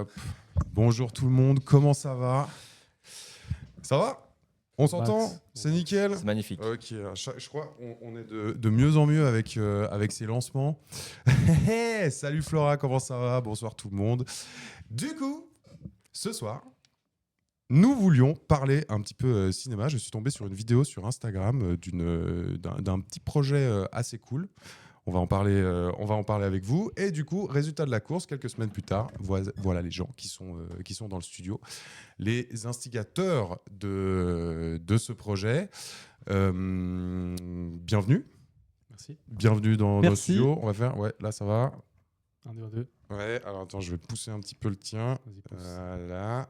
Hop. Bonjour tout le monde, comment ça va? Ça va? On s'entend? C'est nickel? C'est magnifique. Ok, je crois on est de mieux en mieux avec ces lancements. Salut Flora, comment ça va? Bonsoir tout le monde. Du coup, ce soir, nous voulions parler un petit peu cinéma. Je suis tombé sur une vidéo sur Instagram d'un petit projet assez cool. On va en parler avec vous. Et du coup, résultat de la course, quelques semaines plus tard, voilà les gens qui sont dans le studio, les instigateurs de ce projet. Bienvenue. Merci. Bienvenue dans nos Merci. studios. On va faire, ouais, là ça va. 1, 2, 2. Ouais, alors attends, je vais pousser un petit peu le tien. Vas-y, pousse. Voilà.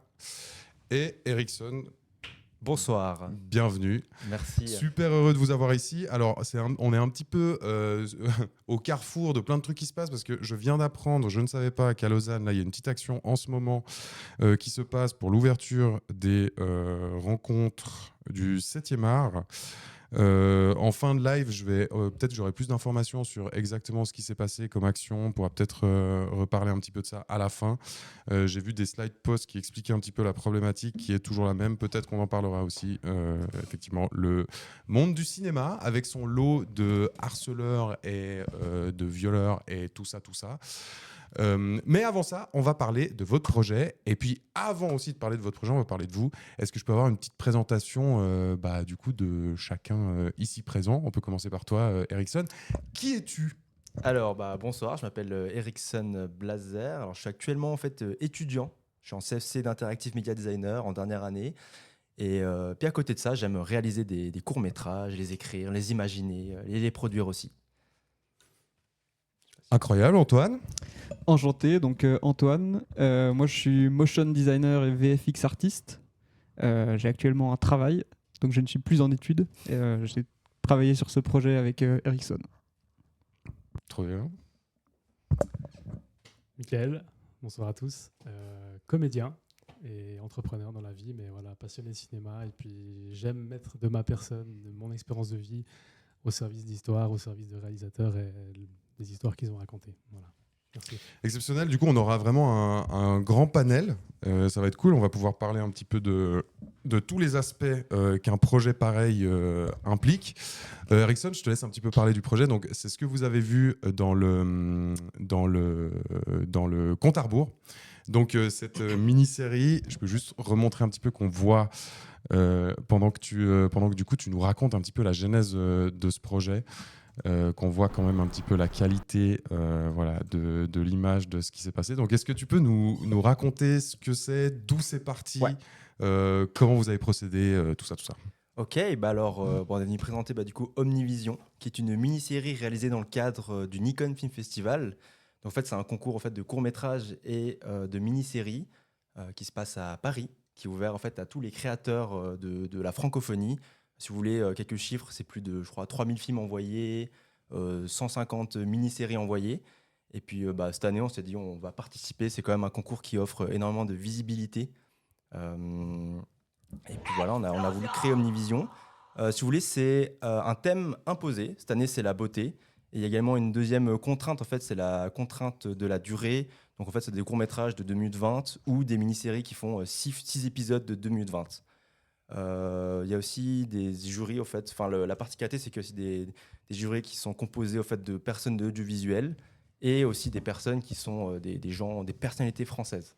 Et Ericsson, Bonsoir. bienvenue. Merci. Super heureux de vous avoir ici. Alors, on est un petit peu au carrefour de plein de trucs qui se passent parce que je viens d'apprendre, je ne savais pas qu'à Lausanne, là, il y a une petite action en ce moment qui se passe pour l'ouverture des rencontres du 7e art. En fin de live, peut-être j'aurai plus d'informations sur exactement ce qui s'est passé comme action. On pourra peut-être reparler un petit peu de ça à la fin. J'ai vu des slide posts qui expliquaient un petit peu la problématique qui est toujours la même. Peut-être qu'on en parlera aussi. Effectivement, le monde du cinéma avec son lot de harceleurs et de violeurs et tout ça. Mais avant ça, on va parler de votre projet. Et puis, avant aussi de parler de votre projet, on va parler de vous. Est-ce que je peux avoir une petite présentation du coup, de chacun ici présent? On peut commencer par toi, Ericsson. Qui es-tu? Alors, bonsoir, je m'appelle Ericsson Blazer. Alors, je suis actuellement en fait étudiant. Je suis en CFC d'Interactive Media Designer en dernière année. Et puis à côté de ça, j'aime réaliser des courts-métrages, les écrire, les imaginer, les produire aussi. Incroyable, Antoine. Enchanté, donc Antoine. Moi, je suis motion designer et VFX artiste. J'ai actuellement un travail, donc je ne suis plus en études. J'ai travaillé sur ce projet avec Ericsson. Trop bien. Michael, bonsoir à tous. Comédien et entrepreneur dans la vie, mais voilà, passionné de cinéma. Et puis j'aime mettre de ma personne, de mon expérience de vie au service d'histoires, au service de réalisateurs et des histoires qu'ils ont racontées. Voilà. Merci. Exceptionnel. Du coup, on aura vraiment un grand panel. Ça va être cool. On va pouvoir parler un petit peu de tous les aspects qu'un projet pareil implique. Ericsson, je te laisse un petit peu parler du projet. Donc, c'est ce que vous avez vu dans le compte à rebours. Donc, cette mini-série, je peux juste remontrer un petit peu qu'on voit pendant que du coup, tu nous racontes un petit peu la genèse de ce projet. Qu'on voit quand même un petit peu la qualité de l'image de ce qui s'est passé. Donc, est-ce que tu peux nous raconter ce que c'est, d'où c'est parti, Ouais. comment vous avez procédé, tout ça. Ok, alors on est venu présenter du coup Omnivision, qui est une mini-série réalisée dans le cadre du Nikon Film Festival. Donc, en fait, c'est un concours en fait, de courts-métrages et de mini-séries qui se passe à Paris, qui est ouvert en fait, à tous les créateurs de la francophonie. Si vous voulez quelques chiffres, c'est plus de, je crois, 3000 films envoyés, 150 mini-séries envoyées. Et puis cette année, on s'est dit on va participer. C'est quand même un concours qui offre énormément de visibilité. Et puis voilà, on a voulu créer Omnivision. Si vous voulez, c'est un thème imposé. Cette année, c'est la beauté. Et il y a également une deuxième contrainte, en fait, c'est la contrainte de la durée. Donc en fait, c'est des courts-métrages de 2 minutes 20 ou des mini-séries qui font 6 épisodes de 2 minutes 20. Il y a aussi des jurys, en fait. Enfin, la particularité, c'est qu'il y a aussi des jurys qui sont composés en fait, de personnes de l'audiovisuel et aussi des personnes qui sont des gens, des personnalités françaises.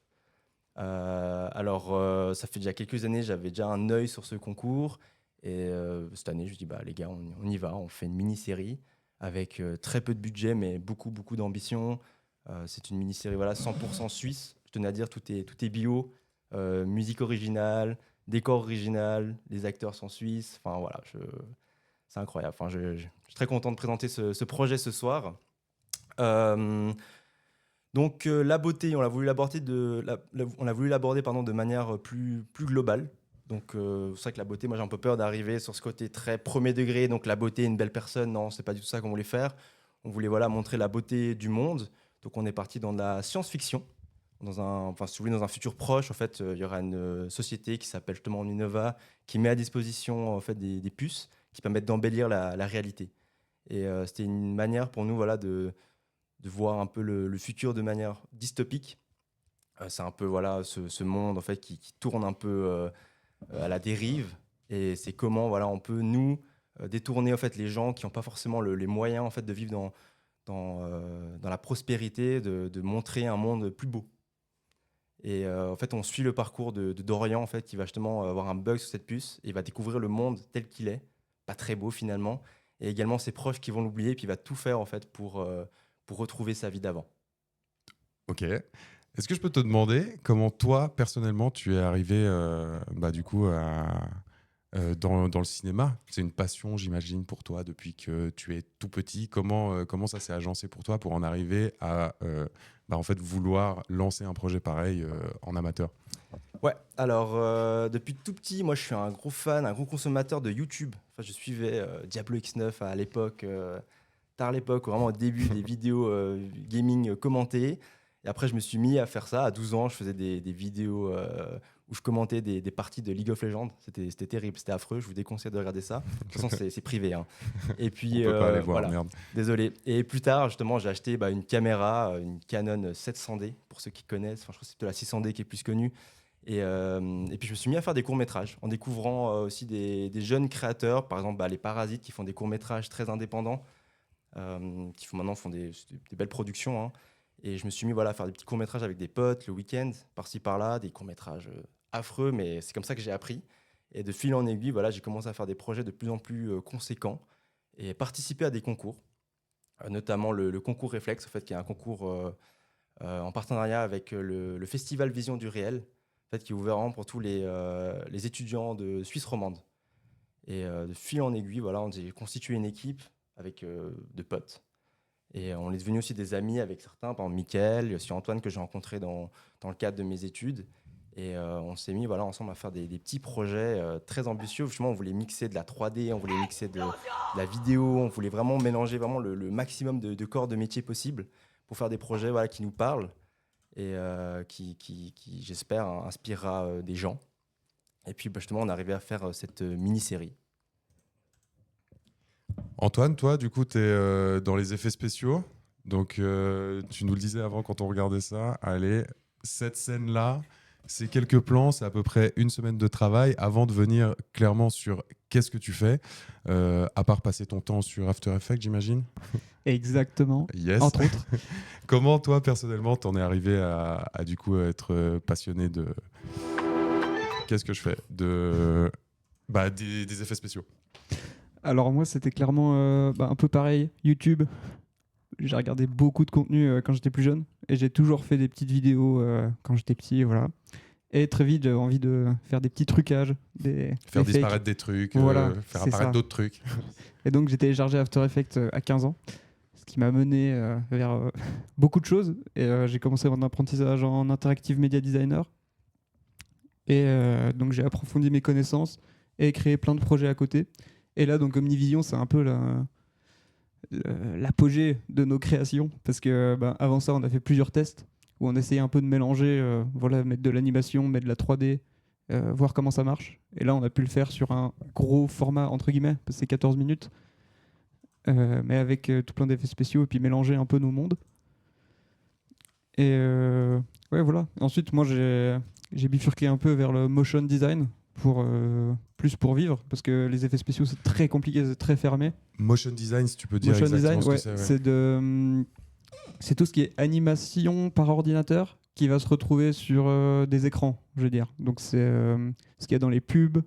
Ça fait déjà quelques années, j'avais déjà un œil sur ce concours. Et cette année, je me dis, les gars, on y va, on fait une mini-série avec très peu de budget, mais beaucoup d'ambition. C'est une mini-série 100% suisse. Je tenais à dire, tout est bio, musique originale, décor original, les acteurs sont suisses. Enfin, voilà, c'est incroyable. Enfin, je suis très content de présenter ce projet ce soir. Donc la beauté, on l'a voulu l'aborder de manière plus globale. Donc c'est vrai que la beauté, moi j'ai un peu peur d'arriver sur ce côté très premier degré. Donc la beauté, une belle personne, non, c'est pas du tout ça qu'on voulait faire. On voulait montrer la beauté du monde. Donc on est parti dans de la science-fiction. Si vous voulez, dans un futur proche, en fait, il y aura une société qui s'appelle justement Omninova qui met à disposition en fait des puces qui permettent d'embellir la réalité. Et c'était une manière pour nous de voir un peu le futur de manière dystopique. C'est un peu voilà, ce monde en fait, qui tourne un peu à la dérive. Et c'est comment voilà, on peut, nous, détourner en fait, les gens qui n'ont pas forcément les moyens en fait, de vivre dans la prospérité, de montrer un monde plus beau. Et en fait, on suit le parcours de Dorian, en fait, qui va justement avoir un bug sur cette puce, et il va découvrir le monde tel qu'il est, pas très beau finalement, et également ses proches qui vont l'oublier, puis il va tout faire en fait pour retrouver sa vie d'avant. Ok. Est-ce que je peux te demander comment toi, personnellement, tu es arrivé du coup dans le cinéma? C'est une passion, j'imagine, pour toi depuis que tu es tout petit. Comment ça s'est agencé pour toi pour en arriver à en fait, vouloir lancer un projet pareil en amateur? Ouais, alors depuis tout petit, moi je suis un gros fan, un gros consommateur de YouTube. Enfin, je suivais Diablo X9 à l'époque, tard l'époque, vraiment au début des vidéos gaming commentées. Et après, je me suis mis à faire ça. À 12 ans, je faisais des vidéos où je commentais des parties de League of Legends. C'était terrible, c'était affreux. Je vous déconseille de regarder ça. De toute façon, c'est privé, hein. Et puis, On peut pas aller voir, voilà. merde. Désolé. Et plus tard, justement, j'ai acheté une caméra, une Canon 700D, pour ceux qui connaissent. Enfin, je crois que c'est plutôt la 600D qui est plus connue. Et puis, je me suis mis à faire des courts-métrages en découvrant aussi des jeunes créateurs, par exemple les Parasites qui font des courts-métrages très indépendants, qui font des belles productions, hein. Et je me suis mis à faire des petits courts-métrages avec des potes le week-end, par-ci par-là, des courts-métrages affreux, mais c'est comme ça que j'ai appris. Et de fil en aiguille, j'ai commencé à faire des projets de plus en plus conséquents et participer à des concours, notamment le concours Réflexe, en fait, qui est un concours en partenariat avec le Festival Vision du Réel, en fait, qui est ouvert pour tous les étudiants de Suisse romande. Et de fil en aiguille, j'ai constitué une équipe avec de potes. Et on est devenus aussi des amis avec certains, par exemple Mickaël, il y a aussi Antoine que j'ai rencontré dans le cadre de mes études. Et on s'est mis ensemble à faire des petits projets très ambitieux. Justement, on voulait mixer de la 3D, on voulait mixer de la vidéo, on voulait vraiment mélanger le maximum de corps de métier possible pour faire des projets qui nous parlent et qui j'espère, inspirera des gens. Et puis justement, on est arrivé à faire cette mini-série. Antoine, toi, du coup, tu es dans les effets spéciaux. Donc, tu nous le disais avant quand on regardait ça. Allez, cette scène-là, c'est quelques plans, c'est à peu près une semaine de travail avant de venir clairement sur qu'est-ce que tu fais, à part passer ton temps sur After Effects, j'imagine. Exactement, Yes. entre autres. Comment, toi, personnellement, t'en es arrivé à du coup être passionné de... Qu'est-ce que je fais des effets spéciaux. Alors moi, c'était clairement un peu pareil, YouTube. J'ai regardé beaucoup de contenu quand j'étais plus jeune et j'ai toujours fait des petites vidéos quand j'étais petit, voilà. Et très vite, j'avais envie de faire des petits trucages, Faire des disparaître fakes. des trucs, Voilà, faire c'est apparaître ça. d'autres trucs. Et donc j'ai téléchargé After Effects à 15 ans, ce qui m'a mené vers beaucoup de choses. Et j'ai commencé mon apprentissage en interactive media designer. Et donc j'ai approfondi mes connaissances et créé plein de projets à côté. Et là, donc Omnivision, c'est un peu l'apogée de nos créations, parce que avant ça, on a fait plusieurs tests où on essayait un peu de mélanger, mettre de l'animation, mettre de la 3D, voir comment ça marche. Et là, on a pu le faire sur un gros format, entre guillemets, parce que c'est 14 minutes, mais avec tout plein d'effets spéciaux, et puis mélanger un peu nos mondes. Et voilà. Ensuite, moi, j'ai bifurqué un peu vers le motion design, plus pour vivre, parce que les effets spéciaux, c'est très compliqué, c'est très fermé. Motion design, si tu peux dire Motion exactement design, ce que c'est. Ouais. C'est tout ce qui est animation par ordinateur qui va se retrouver sur des écrans, je veux dire. Donc c'est ce qu'il y a dans les pubs,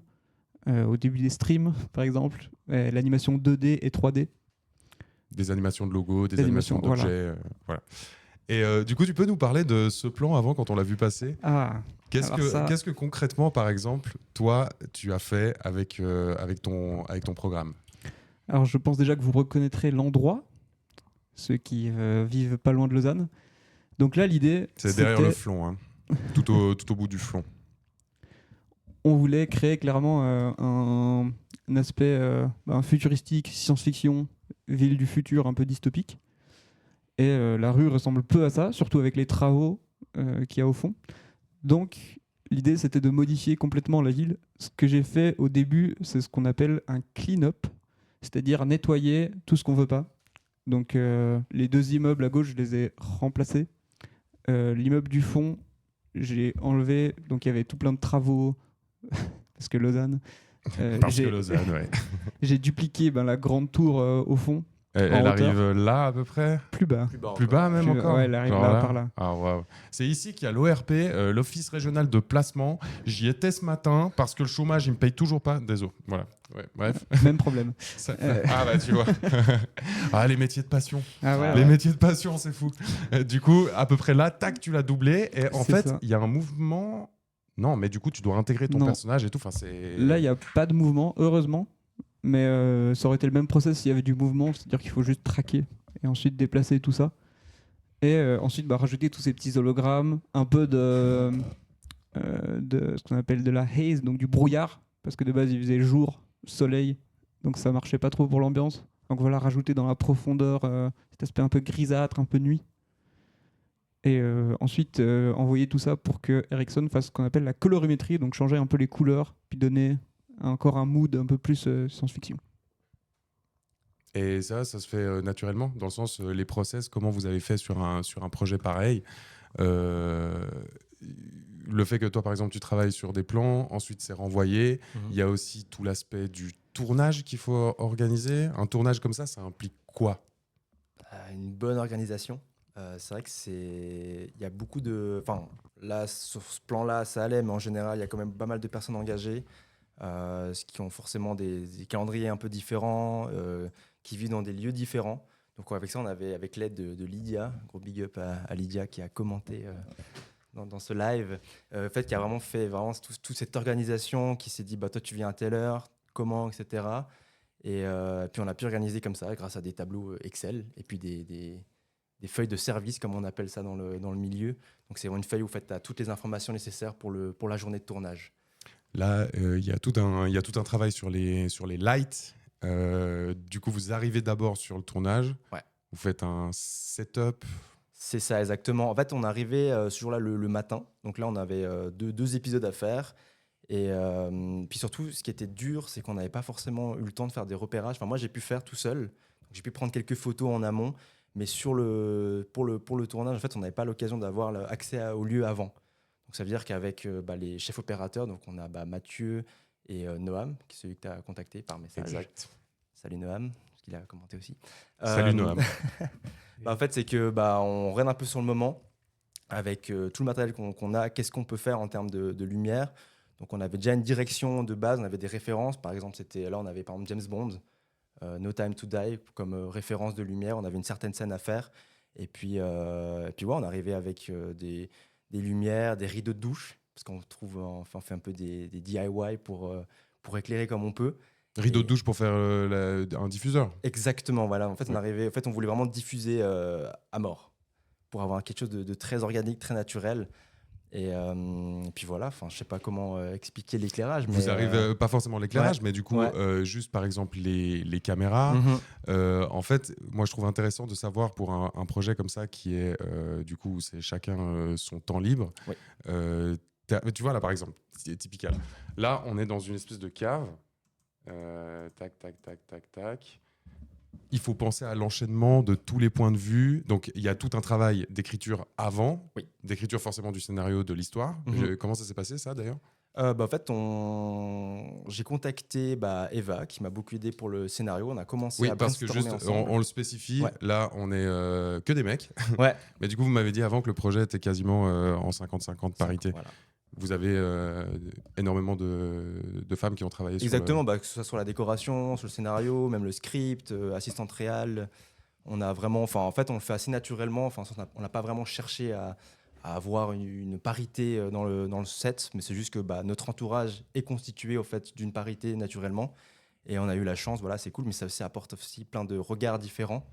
au début des streams, par exemple, l'animation 2D et 3D. Des animations de logos, des animations d'objets. Voilà. Et du coup, tu peux nous parler de ce plan avant, quand on l'a vu passer. Qu'est-ce que concrètement, par exemple, toi, tu as fait avec ton programme? Alors, je pense déjà que vous reconnaîtrez l'endroit, ceux qui vivent pas loin de Lausanne. Donc là, l'idée, c'est derrière le flon, hein. tout au bout du flon. On voulait créer clairement un aspect futuristique, science-fiction, ville du futur, un peu dystopique. Et la rue ressemble peu à ça, surtout avec les travaux qu'il y a au fond. Donc, l'idée, c'était de modifier complètement la ville. Ce que j'ai fait au début, c'est ce qu'on appelle un clean-up, c'est-à-dire nettoyer tout ce qu'on veut pas. Donc, les deux immeubles à gauche, je les ai remplacés. L'immeuble du fond, j'ai enlevé, donc il y avait tout plein de travaux, parce que Lausanne. Parce que Lausanne, ouais. J'ai dupliqué la grande tour au fond, Elle en arrive hauteur. là à peu près. Plus bas. Plus bas même Plus- encore. ouais, elle arrive Genre là, par là. Ah, waouh. C'est ici qu'il y a l'ORP, l'Office régional de placement. J'y étais ce matin parce que le chômage, il me paye toujours pas. Désolé. Voilà. Ouais, bref. Même problème. Ah bah tu vois. Ah, les métiers de passion. Ah ouais, Les ouais. métiers de passion, c'est fou. Du coup, à peu près là, tac, tu l'as doublé. Et en C'est fait, ça. il y a un mouvement. Non, mais du coup, tu dois intégrer ton Non. personnage et tout. Enfin, c'est. Là, il n'y a pas de mouvement, heureusement. Mais ça aurait été le même process s'il y avait du mouvement, c'est-à-dire qu'il faut juste traquer et ensuite déplacer tout ça. Et ensuite, rajouter tous ces petits hologrammes, un peu de ce qu'on appelle de la haze, donc du brouillard, parce que de base, il faisait jour, soleil, donc ça marchait pas trop pour l'ambiance. Donc voilà, rajouter dans la profondeur cet aspect un peu grisâtre, un peu nuit. Et ensuite, envoyer tout ça pour que Ericsson fasse ce qu'on appelle la colorimétrie, donc changer un peu les couleurs, puis donner encore un mood un peu plus science-fiction. Et ça se fait naturellement, dans le sens, les process, comment vous avez fait sur un projet pareil. Le fait que toi, par exemple, tu travailles sur des plans, ensuite c'est renvoyé. Il y a aussi tout l'aspect du tournage qu'il faut organiser. Un tournage comme ça implique quoi? Une bonne organisation. C'est vrai que il y a beaucoup de... Enfin, là, sur ce plan-là, ça allait, mais en général, il y a quand même pas mal de personnes engagées, qui ont forcément des calendriers un peu différents, qui vivent dans des lieux différents. Donc avec ça, on avait, avec l'aide de Lydia, gros big up à Lydia qui a commenté dans ce live, qui a vraiment fait toute cette organisation, qui s'est dit, toi tu viens à telle heure, comment, etc. Et puis on a pu organiser comme ça grâce à des tableaux Excel et puis des feuilles de service, comme on appelle ça dans le milieu. Donc c'est une feuille où tu as toutes les informations nécessaires pour la journée de tournage. Là, il y a tout un travail sur les lights. Du coup, vous arrivez d'abord sur le tournage. Ouais. Vous faites un setup. C'est ça, exactement. En fait, on arrivait ce jour-là le matin. Donc là, on avait deux épisodes à faire. Et puis surtout, ce qui était dur, c'est qu'on n'avait pas forcément eu le temps de faire des repérages. Enfin, moi, j'ai pu faire tout seul. Donc, j'ai pu prendre quelques photos en amont. Mais pour le tournage, en fait, on n'avait pas l'occasion d'avoir accès au lieu avant. Donc ça veut dire qu'avec les chefs opérateurs, donc on a Mathieu et Noam, qui est celui que tu as contacté par message. Exact. Salut Noam, parce qu'il a commenté aussi. Salut Noam. En fait, c'est que on regarde un peu sur le moment avec tout le matériel qu'on a, qu'est-ce qu'on peut faire en termes de lumière. Donc on avait déjà une direction de base, on avait des références. Par exemple, on avait par exemple James Bond, No Time to Die comme référence de lumière. On avait une certaine scène à faire. Et puis on arrivait avec des lumières, des rideaux de douche, parce qu'on on fait un peu des DIY pour éclairer comme on peut. Rideau de douche pour faire un diffuseur. Exactement, voilà. En fait, on voulait vraiment diffuser à mort pour avoir quelque chose de très organique, très naturel. Et puis voilà, je sais pas comment expliquer l'éclairage. Vous arrivez, pas forcément l'éclairage, ouais, mais du coup, juste par exemple les caméras. En fait, moi je trouve intéressant de savoir pour un projet comme ça qui est, du coup, c'est chacun son temps libre. Oui. Tu vois là par exemple, c'est typical. Là, on est dans une espèce de cave. Tac, tac, tac, tac, tac. Il faut penser à l'enchaînement de tous les points de vue. Donc, il y a tout un travail d'écriture avant, d'écriture forcément du scénario, de l'histoire. Comment ça s'est passé, ça, d'ailleurs? En fait, j'ai contacté Eva, qui m'a beaucoup aidé pour le scénario. On a commencé à parce que brainstormer juste, ensemble. on le spécifie. Ouais. Là, on est que des mecs. Ouais. Mais du coup, vous m'avez dit avant que le projet était quasiment en 50-50 parité. Voilà. Vous avez énormément de femmes qui ont travaillé Exactement, sur que ce soit sur la décoration, sur le scénario, même le script, assistante réal. On a vraiment, en fait, on le fait assez naturellement. On n'a pas vraiment cherché à avoir une parité dans le set, mais c'est juste que notre entourage est constitué au fait d'une parité naturellement. Et on a eu la chance, voilà, c'est cool, mais ça apporte aussi plein de regards différents.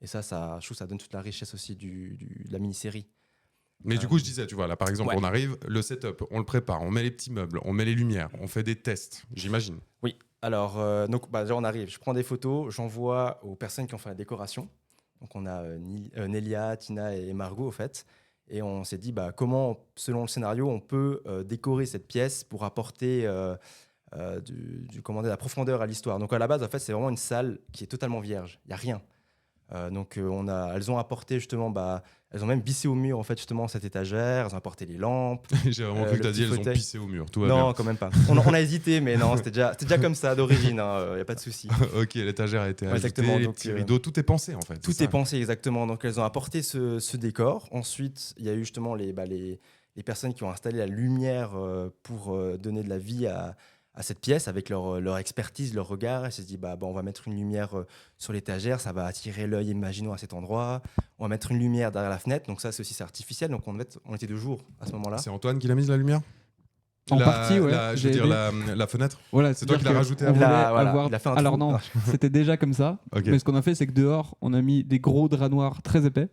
Et ça, je trouve que ça donne toute la richesse aussi de la mini-série. Mais du coup, je disais, tu vois, là, par exemple, on arrive, le setup, on le prépare, on met les petits meubles, on met les lumières, on fait des tests, j'imagine. Oui, alors, déjà, on arrive, je prends des photos, j'envoie aux personnes qui ont fait la décoration. Donc, on a Nelia, Tina et Margot, au fait. Et on s'est dit, comment, selon le scénario, on peut décorer cette pièce pour apporter de la profondeur à l'histoire. Donc, à la base, en fait, c'est vraiment une salle qui est totalement vierge. Il n'y a rien. Elles ont apporté justement, elles ont même vissé au mur en fait justement cette étagère, elles ont apporté les lampes. J'ai vraiment cru que tu as dit elles ont fauteuil. pissé au mur. Tout va Non, bien. quand même pas. On a hésité, mais non, c'était déjà comme ça d'origine, y a pas de souci. Ok, l'étagère a été ajoutée, Exactement, les donc, petits rideaux, tout est pensé en fait. Tout c'est est ça. pensé exactement. Donc elles ont apporté ce décor. Ensuite, il y a eu justement les personnes qui ont installé la lumière pour donner de la vie à cette pièce avec leur expertise, leur regard. Elles se sont dit, on va mettre une lumière sur l'étagère, ça va attirer l'œil, imaginons, à cet endroit. On va mettre une lumière derrière la fenêtre. Donc ça, c'est artificiel. Donc on était de jour à ce moment-là. C'est Antoine qui l'a mise la lumière En partie, ouais. Je veux J'ai dire aidé. la fenêtre. Voilà, C'est toi qui l'as rajouté On après. voulait Voilà, avoir... il a fait un Alors trou. non, c'était déjà comme ça. Ok. Mais ce qu'on a fait, c'est que dehors, on a mis des gros draps noirs très épais.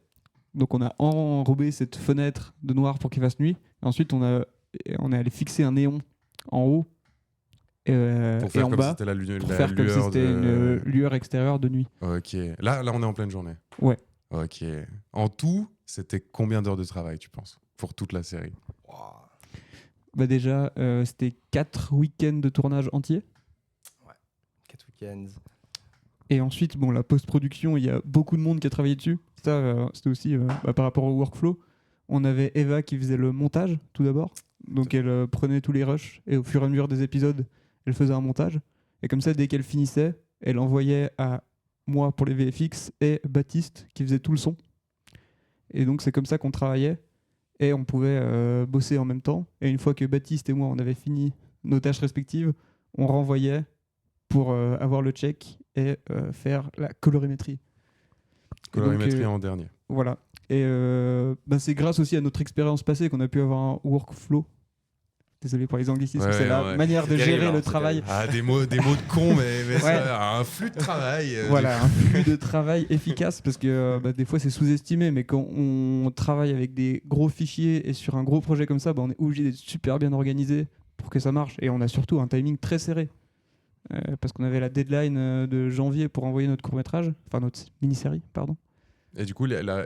Donc on a enrobé cette fenêtre de noir pour qu'il fasse nuit. Ensuite, on est allé fixer un néon en haut Pour et faire en comme bas. si c'était la Pour faire comme si lueur c'était une lueur extérieure de nuit. Ok. Là, on est en pleine journée. Ouais. Ok. En tout, c'était combien d'heures de travail, tu penses, pour toute la série? Bah déjà, c'était 4 week-ends de tournage entiers. 4 week-ends. Et ensuite, la post-production, il y a beaucoup de monde qui a travaillé dessus. Ça, c'était aussi par rapport au workflow. On avait Eva qui faisait le montage, tout d'abord. Donc elle prenait tous les rushs et au fur et à mesure des épisodes, elle faisait un montage. Et comme ça, dès qu'elle finissait, elle envoyait à moi pour les VFX et Baptiste qui faisait tout le son. Et donc c'est comme ça qu'on travaillait et on pouvait bosser en même temps. Et une fois que Baptiste et moi, on avait fini nos tâches respectives, on renvoyait pour avoir le check et faire la colorimétrie. Colorimétrie Et donc, en dernier. voilà. Et c'est grâce aussi à notre expérience passée qu'on a pu avoir un workflow. Désolé pour les anglicismes, c'est la manière de terrible, gérer hein, le c'est travail. Ah, des mots de con, mais Ouais. ça, un flux de travail. Voilà, un flux de travail efficace parce que des fois c'est sous-estimé, mais quand on travaille avec des gros fichiers et sur un gros projet comme ça, on est obligé d'être super bien organisé pour que ça marche. Et on a surtout un timing très serré parce qu'on avait la deadline de janvier pour envoyer notre court-métrage, enfin notre mini-série, pardon. Et du coup, la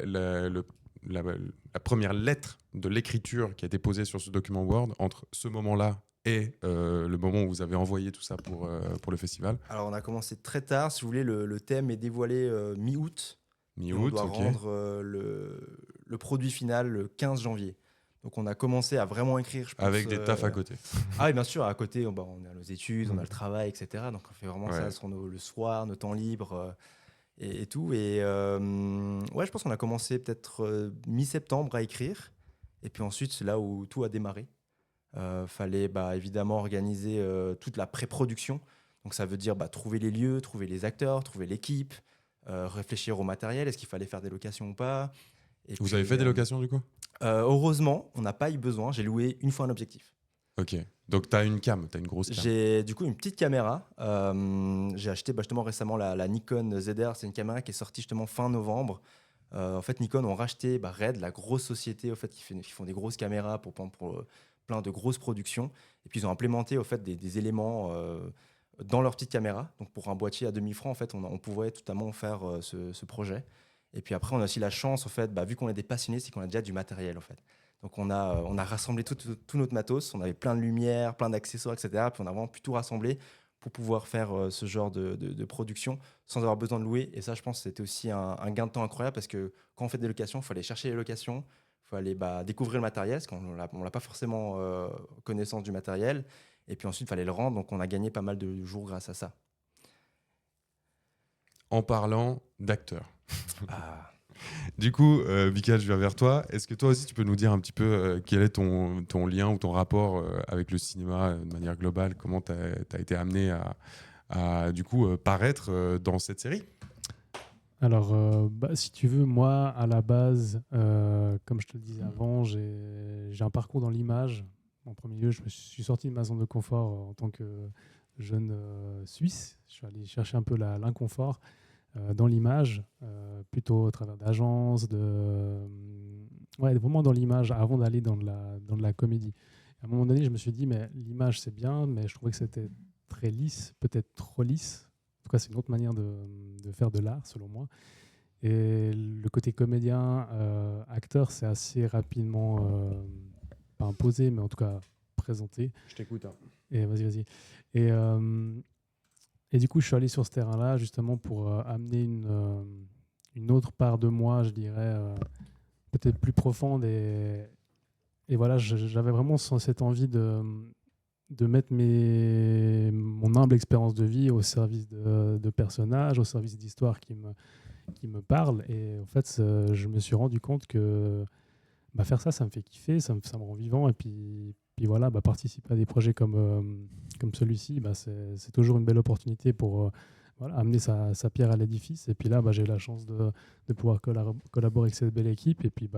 première lettre de l'écriture qui a été posée sur ce document Word entre ce moment-là et le moment où vous avez envoyé tout ça pour le festival. Alors on a commencé très tard. Si vous voulez, le thème est dévoilé mi-août. Et on Mi-août, doit ok. rendre le produit final le 15 janvier. Donc on a commencé à vraiment écrire, je pense. Avec des tafs à côté. Ah oui, bien sûr, à côté, on a nos études, on a le travail, etc. Donc on fait vraiment ça sur le soir, nos temps libres et tout. Et je pense qu'on a commencé peut-être mi-septembre à écrire. Et puis ensuite, c'est là où tout a démarré. Fallait évidemment organiser toute la pré-production. Donc ça veut dire trouver les lieux, trouver les acteurs, trouver l'équipe, réfléchir au matériel, est-ce qu'il fallait faire des locations ou pas. Et Vous puis, avez fait des locations du coup? Heureusement, on n'a pas eu besoin. J'ai loué une fois un objectif. Ok. Donc tu as une cam, tu as une grosse cam. J'ai du coup une petite caméra. J'ai acheté justement récemment la Nikon ZR. C'est une caméra qui est sortie justement fin novembre. En fait, Nikon ont racheté Red, la grosse société qui font des grosses caméras pour plein de grosses productions. Et puis ils ont implémenté des éléments dans leur petite caméra. Donc pour un boîtier à 2000 francs, en fait, on pouvait totalement faire ce projet. Et puis après, on a aussi la chance, vu qu'on est des passionnés, c'est qu'on a déjà du matériel, en fait. Donc on a rassemblé tout notre matos. On avait plein de lumière, plein d'accessoires, etc. Puis on a vraiment pu tout rassembler pour pouvoir faire ce genre de production sans avoir besoin de louer. Et ça, je pense que c'était aussi un gain de temps incroyable parce que quand on fait des locations, il faut aller chercher les locations, il faut aller découvrir le matériel parce qu'on n'a pas forcément connaissance du matériel. Et puis ensuite, il fallait le rendre. Donc on a gagné pas mal de jours grâce à ça. En parlant d'acteurs. Du coup, Mickaël, je viens vers toi. Est-ce que toi aussi, tu peux nous dire un petit peu quel est ton lien ou ton rapport avec le cinéma de manière globale? Comment tu as été amené à du coup, paraître dans cette série? Alors, si tu veux, moi, à la base, comme je te le disais avant, j'ai un parcours dans l'image. En premier lieu, je me suis sorti de ma zone de confort en tant que jeune Suisse. Je suis allé chercher un peu l'inconfort dans l'image, plutôt au travers d'agences, vraiment dans l'image, avant d'aller dans de la comédie. À un moment donné, je me suis dit, mais l'image, c'est bien, mais je trouvais que c'était très lisse, peut-être trop lisse. En tout cas, c'est une autre manière de faire de l'art, selon moi. Et le côté comédien, acteur, c'est assez rapidement, pas imposé, mais en tout cas présenté. Je t'écoute. Hein. Et vas-y. Et du coup, je suis allé sur ce terrain-là, justement, pour amener une autre part de moi, je dirais, peut-être plus profonde. Et voilà, j'avais vraiment cette envie de mettre mon humble expérience de vie au service de personnages, au service d'histoires qui me parlent. Et en fait, je me suis rendu compte que faire ça me fait kiffer, ça me rend vivant. Et puis voilà, participer à des projets comme celui-ci, c'est toujours une belle opportunité pour voilà, amener sa pierre à l'édifice. Et puis là, j'ai eu la chance de pouvoir collaborer avec cette belle équipe et puis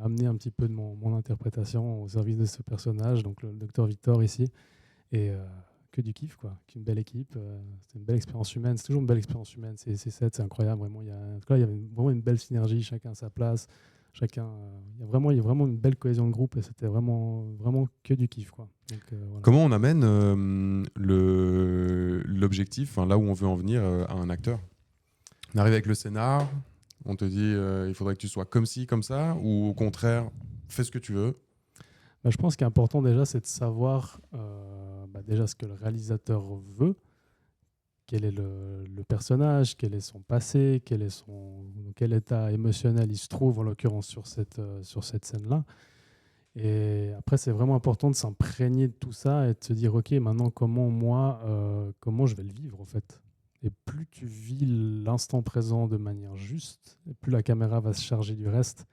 amener un petit peu de mon interprétation au service de ce personnage, donc le docteur Victor ici. Et que du kiff, quoi. Qu'une belle équipe. C'est une belle expérience humaine. C'est toujours une belle expérience humaine. C'est incroyable, vraiment. En tout cas, il y avait vraiment une belle synergie, chacun à sa place. Il y a vraiment une belle cohésion de groupe et c'était vraiment que du kiff, quoi. Donc, voilà. Comment on amène l'objectif, là où on veut en venir, à un acteur? On arrive avec le scénar, on te dit il faudrait que tu sois comme ci, comme ça, ou au contraire, fais ce que tu veux? Je pense qu'il est important déjà, c'est de savoir déjà ce que le réalisateur veut, quel est le personnage, quel est son passé, dans quel état émotionnel il se trouve, en l'occurrence sur cette scène-là. Et après, c'est vraiment important de s'imprégner de tout ça et de se dire, OK, maintenant, comment je vais le vivre, en fait. Et plus tu vis l'instant présent de manière juste, et plus la caméra va se charger du reste.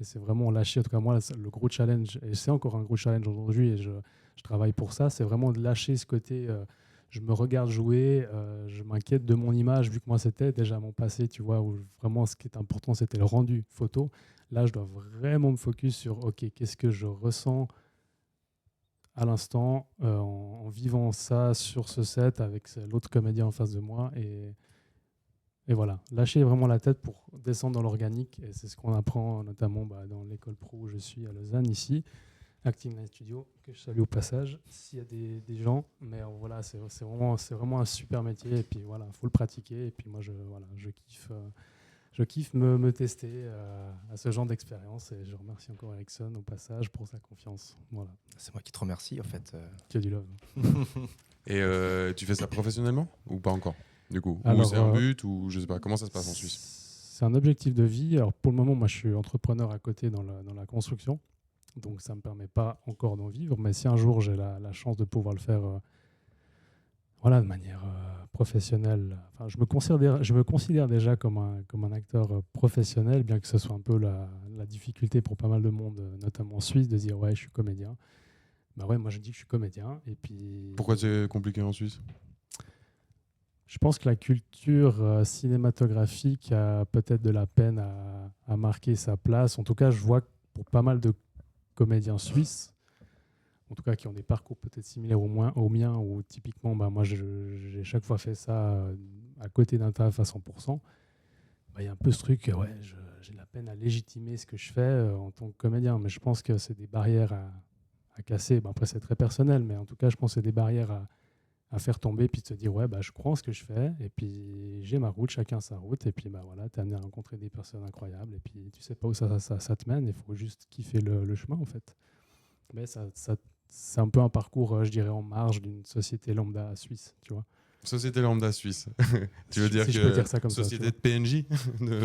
Et c'est vraiment lâcher, en tout cas moi, le gros challenge, et c'est encore un gros challenge aujourd'hui, et je travaille pour ça, c'est vraiment de lâcher ce côté, je me regarde jouer, je m'inquiète de mon image, vu que moi c'était déjà mon passé, tu vois, où vraiment ce qui est important, c'était le rendu photo. Là, je dois vraiment me focus sur, OK, qu'est-ce que je ressens à l'instant, en vivant ça sur ce set, avec l'autre comédien en face de moi, et voilà, lâcher vraiment la tête pour descendre dans l'organique. Et c'est ce qu'on apprend notamment dans l'école pro où je suis à Lausanne, ici, Acting Night Studio, que je salue au passage, s'il y a des gens. Mais voilà, c'est vraiment un super métier. Et puis voilà, il faut le pratiquer. Et puis moi, je kiffe me tester à ce genre d'expérience. Et je remercie encore Ericsson au passage pour sa confiance. Voilà. C'est moi qui te remercie, en fait. Que du love. Et tu fais ça professionnellement ou pas encore, du coup? Ou Alors, c'est un but, ou je sais pas, comment ça se passe en Suisse? C'est un objectif de vie. Alors pour le moment, moi je suis entrepreneur à côté dans la construction. Donc ça ne me permet pas encore d'en vivre. Mais si un jour j'ai la chance de pouvoir le faire de manière professionnelle, enfin, je me considère déjà comme un acteur professionnel, bien que ce soit un peu la difficulté pour pas mal de monde, notamment en Suisse, de dire ouais, je suis comédien. Ouais, moi je dis que je suis comédien. Et puis, Pourquoi c'est compliqué en Suisse? je pense que la culture cinématographique a peut-être de la peine à marquer sa place. En tout cas, je vois que pour pas mal de comédiens suisses, en tout cas qui ont des parcours peut-être similaires au mien, où typiquement, moi j'ai chaque fois fait ça à côté d'un taf à 100%. Il y a un peu ce truc, ouais, j'ai de la peine à légitimer ce que je fais en tant que comédien. Mais je pense que c'est des barrières à casser. Après, c'est très personnel, mais en tout cas, je pense que c'est des barrières à faire tomber, puis de se dire, ouais, je crois en ce que je fais, et puis j'ai ma route, chacun sa route, et puis voilà, t'es amené à rencontrer des personnes incroyables, et puis tu sais pas où ça te mène, il faut juste kiffer le chemin, en fait. Mais c'est un peu un parcours, je dirais, en marge d'une société lambda suisse, tu vois. Société lambda suisse. Tu veux dire si que je peux dire ça comme société ça, de PNJ?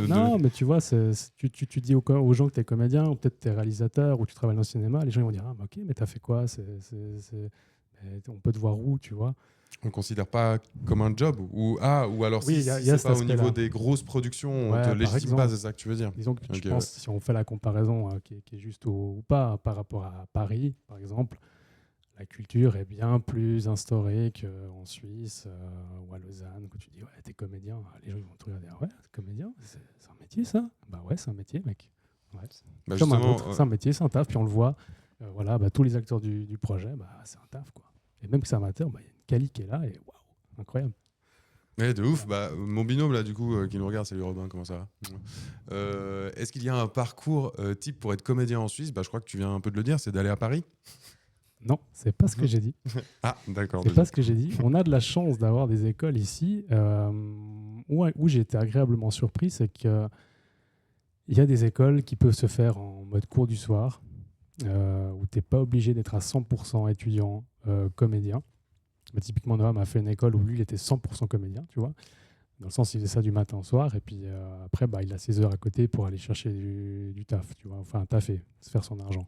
Non, mais tu vois, tu dis aux gens que tu es comédien, ou peut-être tu es réalisateur, ou tu travailles dans le cinéma, les gens ils vont dire, ah, ok, mais tu as fait quoi? On peut te voir où, tu vois? On ne considère pas comme un job, ou alors Oui, si y a c'est pas au aspect-là. niveau des grosses productions, on Ouais, te par légitime pas, exemple. c'est ça que tu veux dire? Disons que Ok, je pense, si on fait la comparaison qui est juste ou pas par rapport à Paris, par exemple, la culture est bien plus instaurée qu'en Suisse ou à Lausanne. Quand tu dis, ouais, t'es comédien, les gens ils vont te regarder, ah ouais, t'es comédien, c'est un métier ça? Bah ouais, c'est un métier, mec. Ouais. Bah Comme un justement, autre, c'est un métier, c'est un taf, puis on le voit. Tous les acteurs du projet, c'est un taf, quoi. Et même que c'est amateur, il y a une quali qui est là, et waouh, incroyable. ouais, de ouf. Mon binôme là, du coup, qui nous regarde, salut Robin, comment ça va? Est-ce qu'il y a un parcours type pour être comédien en Suisse? Je crois que tu viens un peu de le dire, c'est d'aller à Paris. Non, c'est pas ce que j'ai dit. Ah, d'accord. C'est pas ce que j'ai dit. On a de la chance d'avoir des écoles ici où j'ai été agréablement surpris, c'est qu'il y a des écoles qui peuvent se faire en mode cours du soir, où tu n'es pas obligé d'être à 100% étudiant comédien. Typiquement, Noam a fait une école où lui, il était 100% comédien, tu vois. Dans le sens, il faisait ça du matin au soir, et puis après, il a ses heures à côté pour aller chercher du taf, tu vois, enfin taffer, se faire son argent.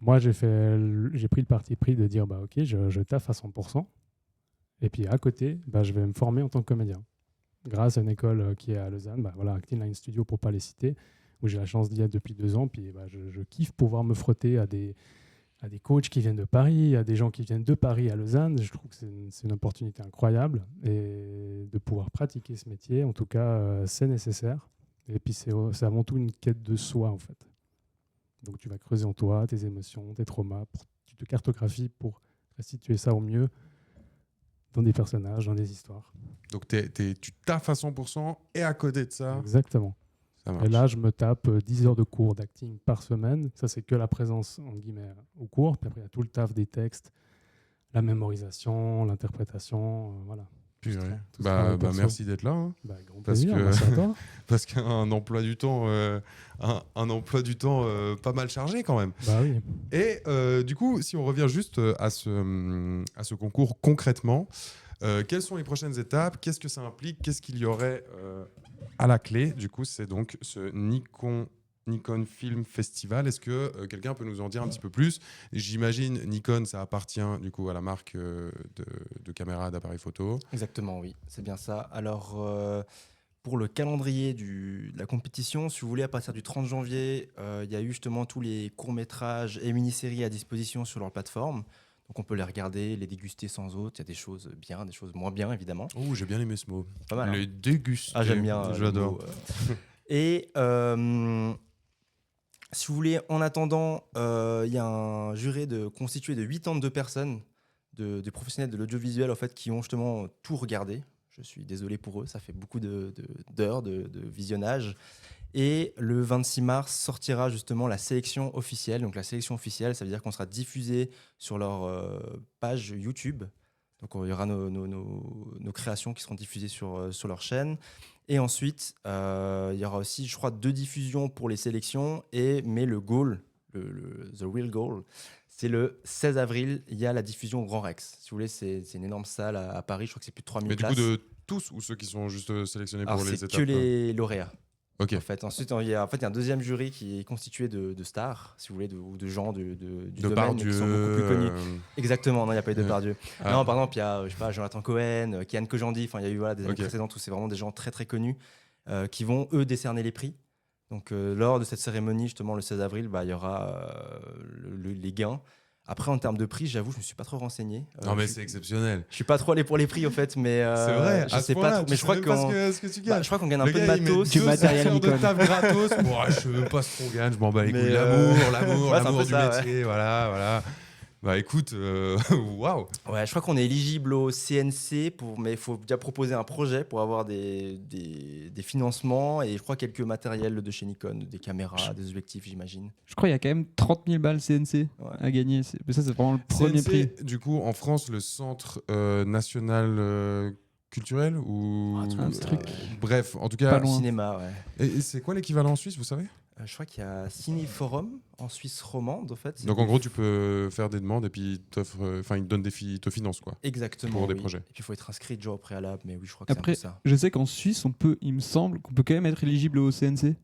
Moi, j'ai pris le parti pris de dire, ok, je taffe à 100%, et puis à côté, je vais me former en tant que comédien. Grâce à une école qui est à Lausanne, voilà, Acting Line Studio pour ne pas les citer, où j'ai la chance d'y être depuis 2 ans, puis je kiffe pouvoir me frotter à des coachs qui viennent de Paris, à des gens qui viennent de Paris à Lausanne. Je trouve que c'est une opportunité incroyable, et de pouvoir pratiquer ce métier, en tout cas, c'est nécessaire. Et puis c'est avant tout une quête de soi, en fait. Donc tu vas creuser en toi tes émotions, tes traumas, tu te cartographies pour restituer ça au mieux dans des personnages, dans des histoires. Donc tu taffes à 100% et à côté de ça, Exactement. ça marche. Et là, je me tape 10 heures de cours d'acting par semaine. Ça, c'est que la présence, en guillemets, au cours. Puis après, il y a tout le taf des textes, la mémorisation, l'interprétation, voilà. Purée. Tout ce travail perso. Merci d'être là. Hein. Grand Parce plaisir, que- merci à toi. Parce qu'un emploi du temps, un emploi du temps pas mal chargé quand même. Oui. Et du coup, si on revient juste à ce concours concrètement, quelles sont les prochaines étapes? Qu'est-ce que ça implique? Qu'est-ce qu'il y aurait à la clé? Du coup, c'est donc ce Nikon Film Festival. Est-ce que quelqu'un peut nous en dire un petit peu plus? J'imagine Nikon, ça appartient du coup à la marque de caméras, d'appareils photo. Exactement, oui, c'est bien ça. Alors, pour le calendrier de la compétition, si vous voulez, à partir du 30 janvier, il y a eu justement tous les courts-métrages et mini-séries à disposition sur leur plateforme. Donc, on peut les regarder, les déguster sans autre. Il y a des choses bien, des choses moins bien, évidemment. Oh, j'ai bien aimé ce mot. Pas mal, hein. Les déguster. Ah, j'aime bien. le J'adore. mot, Et si vous voulez, en attendant, il y a un jury constitué de 82 personnes, de professionnels de l'audiovisuel en fait, qui ont justement tout regardé. Je suis désolé pour eux, ça fait beaucoup d'heures de visionnage. Et le 26 mars sortira justement la sélection officielle. Donc la sélection officielle, ça veut dire qu'on sera diffusé sur leur page YouTube. Donc il y aura nos créations qui seront diffusées sur leur chaîne. Et ensuite, il y aura aussi, je crois, 2 diffusions pour les sélections. Mais le goal, the real goal, c'est le 16 avril, il y a la diffusion au Grand Rex. Si vous voulez, c'est une énorme salle à Paris. Je crois que c'est plus de 3000 Mais du places. coup, de tous ou ceux qui sont juste sélectionnés pour Alors, les c'est étapes? que les lauréats. Ok. En fait. Ensuite, il y a un deuxième jury qui est constitué de stars, si vous voulez, ou de gens du domaine mais qui sont beaucoup plus connus. Exactement, non, il n'y a pas eu de Depardieu. Ah. Non, par exemple, il y a, je sais pas, Jonathan Cohen, Kian Kojandi, enfin, il y a eu des années Ok. précédentes où c'est vraiment des gens très très connus qui vont, eux, décerner les prix. Donc, lors de cette cérémonie, justement, le 16 avril, il y aura les gains. Après, en termes de prix, j'avoue, je ne me suis pas trop renseigné. Non, mais c'est exceptionnel. Je ne suis pas trop allé pour les prix, au fait, mais C'est vrai, je à sais ce point-là, pas trop. Mais je crois ce que tu gagnes. je crois qu'on gagne un Le peu de gars, il met matos. Du 2 matériel heures de Nikon. taf gratos. Bon, je sais même pas ce qu'on gagne, je m'en bats les couilles. Mais, L'amour ouais, c'est un l'amour peu du ça, ouais. métier, voilà. Bah écoute, waouh. Ouais, je crois qu'on est éligible au CNC, mais il faut déjà proposer un projet pour avoir des financements et je crois quelques matériels de chez Nikon, des caméras, des objectifs, j'imagine. Je crois qu'il y a quand même 30 000 balles CNC Ouais. à gagner. Mais ça, c'est vraiment le premier prix. CNC, du coup, en France, le Centre National Culturel ou Un truc. Bref, en tout Pas cas. loin. Cinéma, ouais. Et c'est quoi l'équivalent en Suisse, vous savez? Je crois qu'il y a Cinéforum en Suisse romande, en fait. Donc en gros, tu peux faire des demandes et puis ils te donnent ils te financent quoi. Exactement. pour des oui. projets. Et puis il faut être inscrit déjà au préalable, mais oui, je crois que Après, c'est un peu ça. je sais qu'en Suisse, il me semble qu'on peut quand même être éligible au CNC.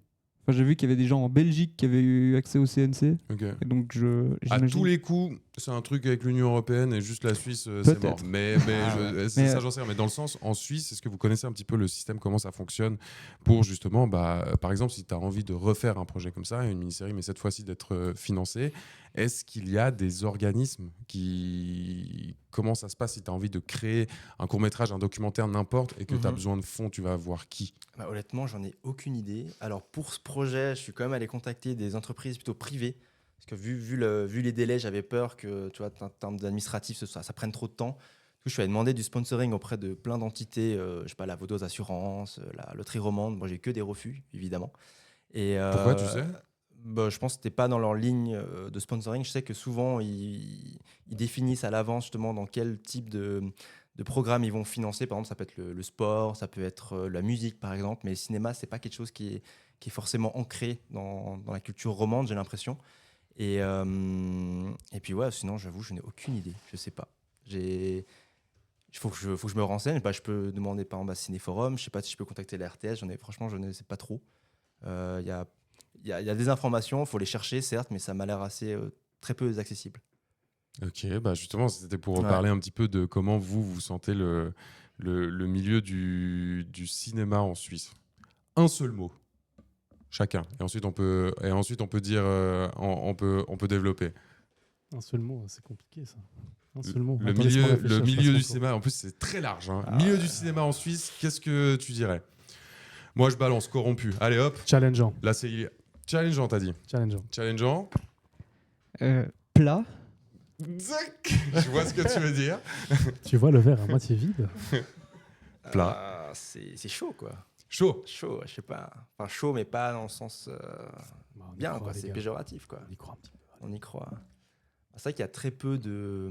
Enfin, j'ai vu qu'il y avait des gens en Belgique qui avaient eu accès au CNC. Ok. Et donc, À j'imagine. tous les coups, c'est un truc avec l'Union Européenne et juste la Suisse, c'est mort. Peut-être. Mais c'est Mais, ça, j'en sais rien. Mais dans le sens, en Suisse, est-ce que vous connaissez un petit peu le système, comment ça fonctionne pour justement, par exemple, si tu as envie de refaire un projet comme ça, une mini-série, mais cette fois-ci d'être financé, est-ce qu'il y a des organismes qui. Comment ça se passe si tu as envie de créer un court-métrage, un documentaire, n'importe, et que tu as besoin de fonds, tu vas voir qui? Honnêtement, j'en ai aucune idée. Alors pour ce projet, je suis quand même allé contacter des entreprises plutôt privées. Parce que vu les délais, j'avais peur que, tu vois, en termes d'administratif, ça prenne trop de temps. Du coup, je suis allé demander du sponsoring auprès de plein d'entités, je sais pas, la Vaudoise Assurance, la Loterie Romande. Moi, j'ai eu que des refus, évidemment. Et, Pourquoi, tu sais? Je pense que c'était pas dans leur ligne de sponsoring. Je sais que souvent, ils définissent à l'avance justement dans quel type de programme ils vont financer. Par exemple, ça peut être le sport, ça peut être la musique, par exemple. Mais le cinéma, c'est pas quelque chose qui est forcément ancré dans la culture romande, j'ai l'impression. Et puis, ouais, sinon, j'avoue, je n'ai aucune idée. Je sais pas. faut que je me renseigne. Bah, je peux demander par exemple à Cinéforum. Je sais pas si je peux contacter la RTS. Franchement, je ne sais pas trop. Il y a des informations, il faut les chercher, certes, mais ça m'a l'air assez très peu accessible. Ok, bah justement, c'était pour Ouais. parler un petit peu de comment vous sentez le milieu du cinéma en Suisse. Un seul mot, chacun. Et ensuite, on peut dire, on peut développer. Un seul mot, c'est compliqué ça. Un seul mot. Le Attends, laisse-moi milieu, réfléchir, je passe du mon tour. cinéma, en plus, c'est très large. Hein. Ah, Milieu ouais. du cinéma en Suisse, qu'est-ce que tu dirais? Moi, je balance corrompu. Allez hop, Challengeant. là, c'est challengeant, t'as dit. Challengeant. Challengeant. Plat. Zac. Je vois ce que tu veux dire. Tu vois le verre à moitié vide. Plat. C'est chaud, quoi. Chaud. Chaud, je sais pas. Enfin, chaud, mais pas dans le sens Bah, on y bien, croit, quoi. les C'est gars. péjoratif, quoi. On y croit un petit peu. On y croit. C'est vrai qu'il y a très peu de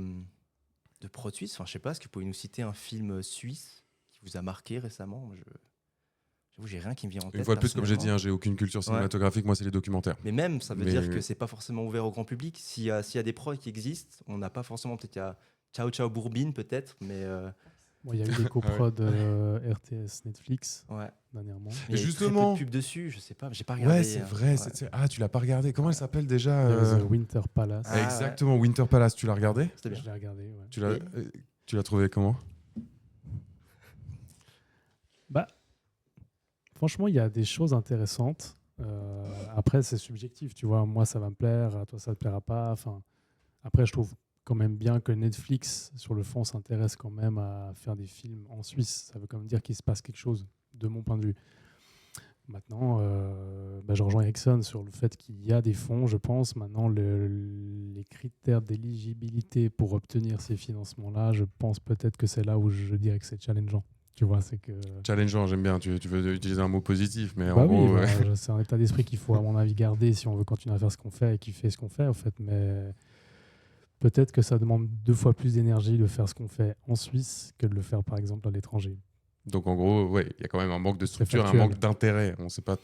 prods suisses. Enfin, je sais pas, est-ce que vous pouvez nous citer un film suisse qui vous a marqué récemment? J'avoue, j'ai rien qui me vient en tête. Une fois de plus, comme j'ai dit, personnellement. hein, j'ai aucune culture cinématographique. Moi, c'est les documentaires. Mais même, ça veut Mais- dire que c'est pas forcément ouvert au grand public. S'il y a des prods qui existent, on n'a pas forcément. Peut-être il y a Ciao Ciao Bourbine, peut-être, mais Bon, il y a eu des coprods RTS Netflix ouais. dernièrement. Mais il y a eu justement- très peu de pubs dessus, je sais pas, j'ai pas regardé. Ouais, c'est vrai. Ouais. Ah, tu l'as pas regardé. Comment elle s'appelle déjà Il y avait The Winter Palace. Ah, Exactement, Winter Palace. Tu l'as regardé? C'était bien. Je l'ai regardé. Ouais. Et- Tu l'as trouvé comment? Bah, franchement, il y a des choses intéressantes. Après, c'est subjectif, tu vois. Moi, ça va me plaire, à toi, ça te plaira pas. Enfin, après, je trouve quand même bien que Netflix, sur le fond, s'intéresse quand même à faire des films en Suisse. Ça veut quand même dire qu'il se passe quelque chose, de mon point de vue. Maintenant, je rejoins Exxon sur le fait qu'il y a des fonds, je pense. Maintenant, les critères d'éligibilité pour obtenir ces financements-là, je pense peut-être que c'est là où je dirais que c'est challengeant. Tu vois, c'est que... Challengeant, j'aime bien. Tu veux utiliser un mot positif, mais Bah en oui, gros, bah, c'est un état d'esprit qu'il faut, à mon avis, garder si on veut continuer à faire ce qu'on fait et kiffer ce qu'on fait, en fait. Mais peut-être que ça demande 2 fois plus d'énergie de faire ce qu'on fait en Suisse que de le faire, par exemple, à l'étranger. Donc en gros, ouais, il y a quand même un manque de structure, un factuel. manque d'intérêt. On sait pas.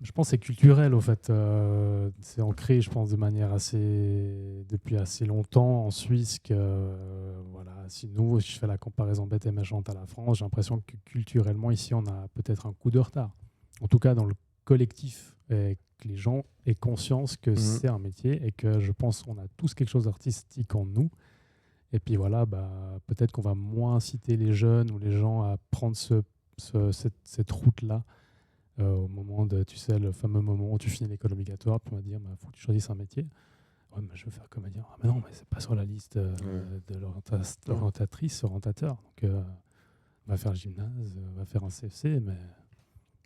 Je pense que c'est culturel, au fait. C'est ancré, je pense, de manière depuis assez longtemps en Suisse que, voilà, si je fais la comparaison bête et méchante à la France, j'ai l'impression que culturellement, ici, on a peut-être un coup de retard. En tout cas, dans le collectif, et que les gens aient conscience que c'est un métier et que je pense qu'on a tous quelque chose d'artistique en nous. Et puis voilà, peut-être qu'on va moins inciter les jeunes ou les gens à prendre cette route-là. Au moment de, tu sais, le fameux moment où tu finis l'école obligatoire, puis on va dire, faut que tu choisisses un métier. Ouais, mais je veux faire comédien. Ah, mais non, mais c'est pas sur la liste de l'orientatrice, orientateur. Donc, va faire le gymnase, va faire un CFC, mais...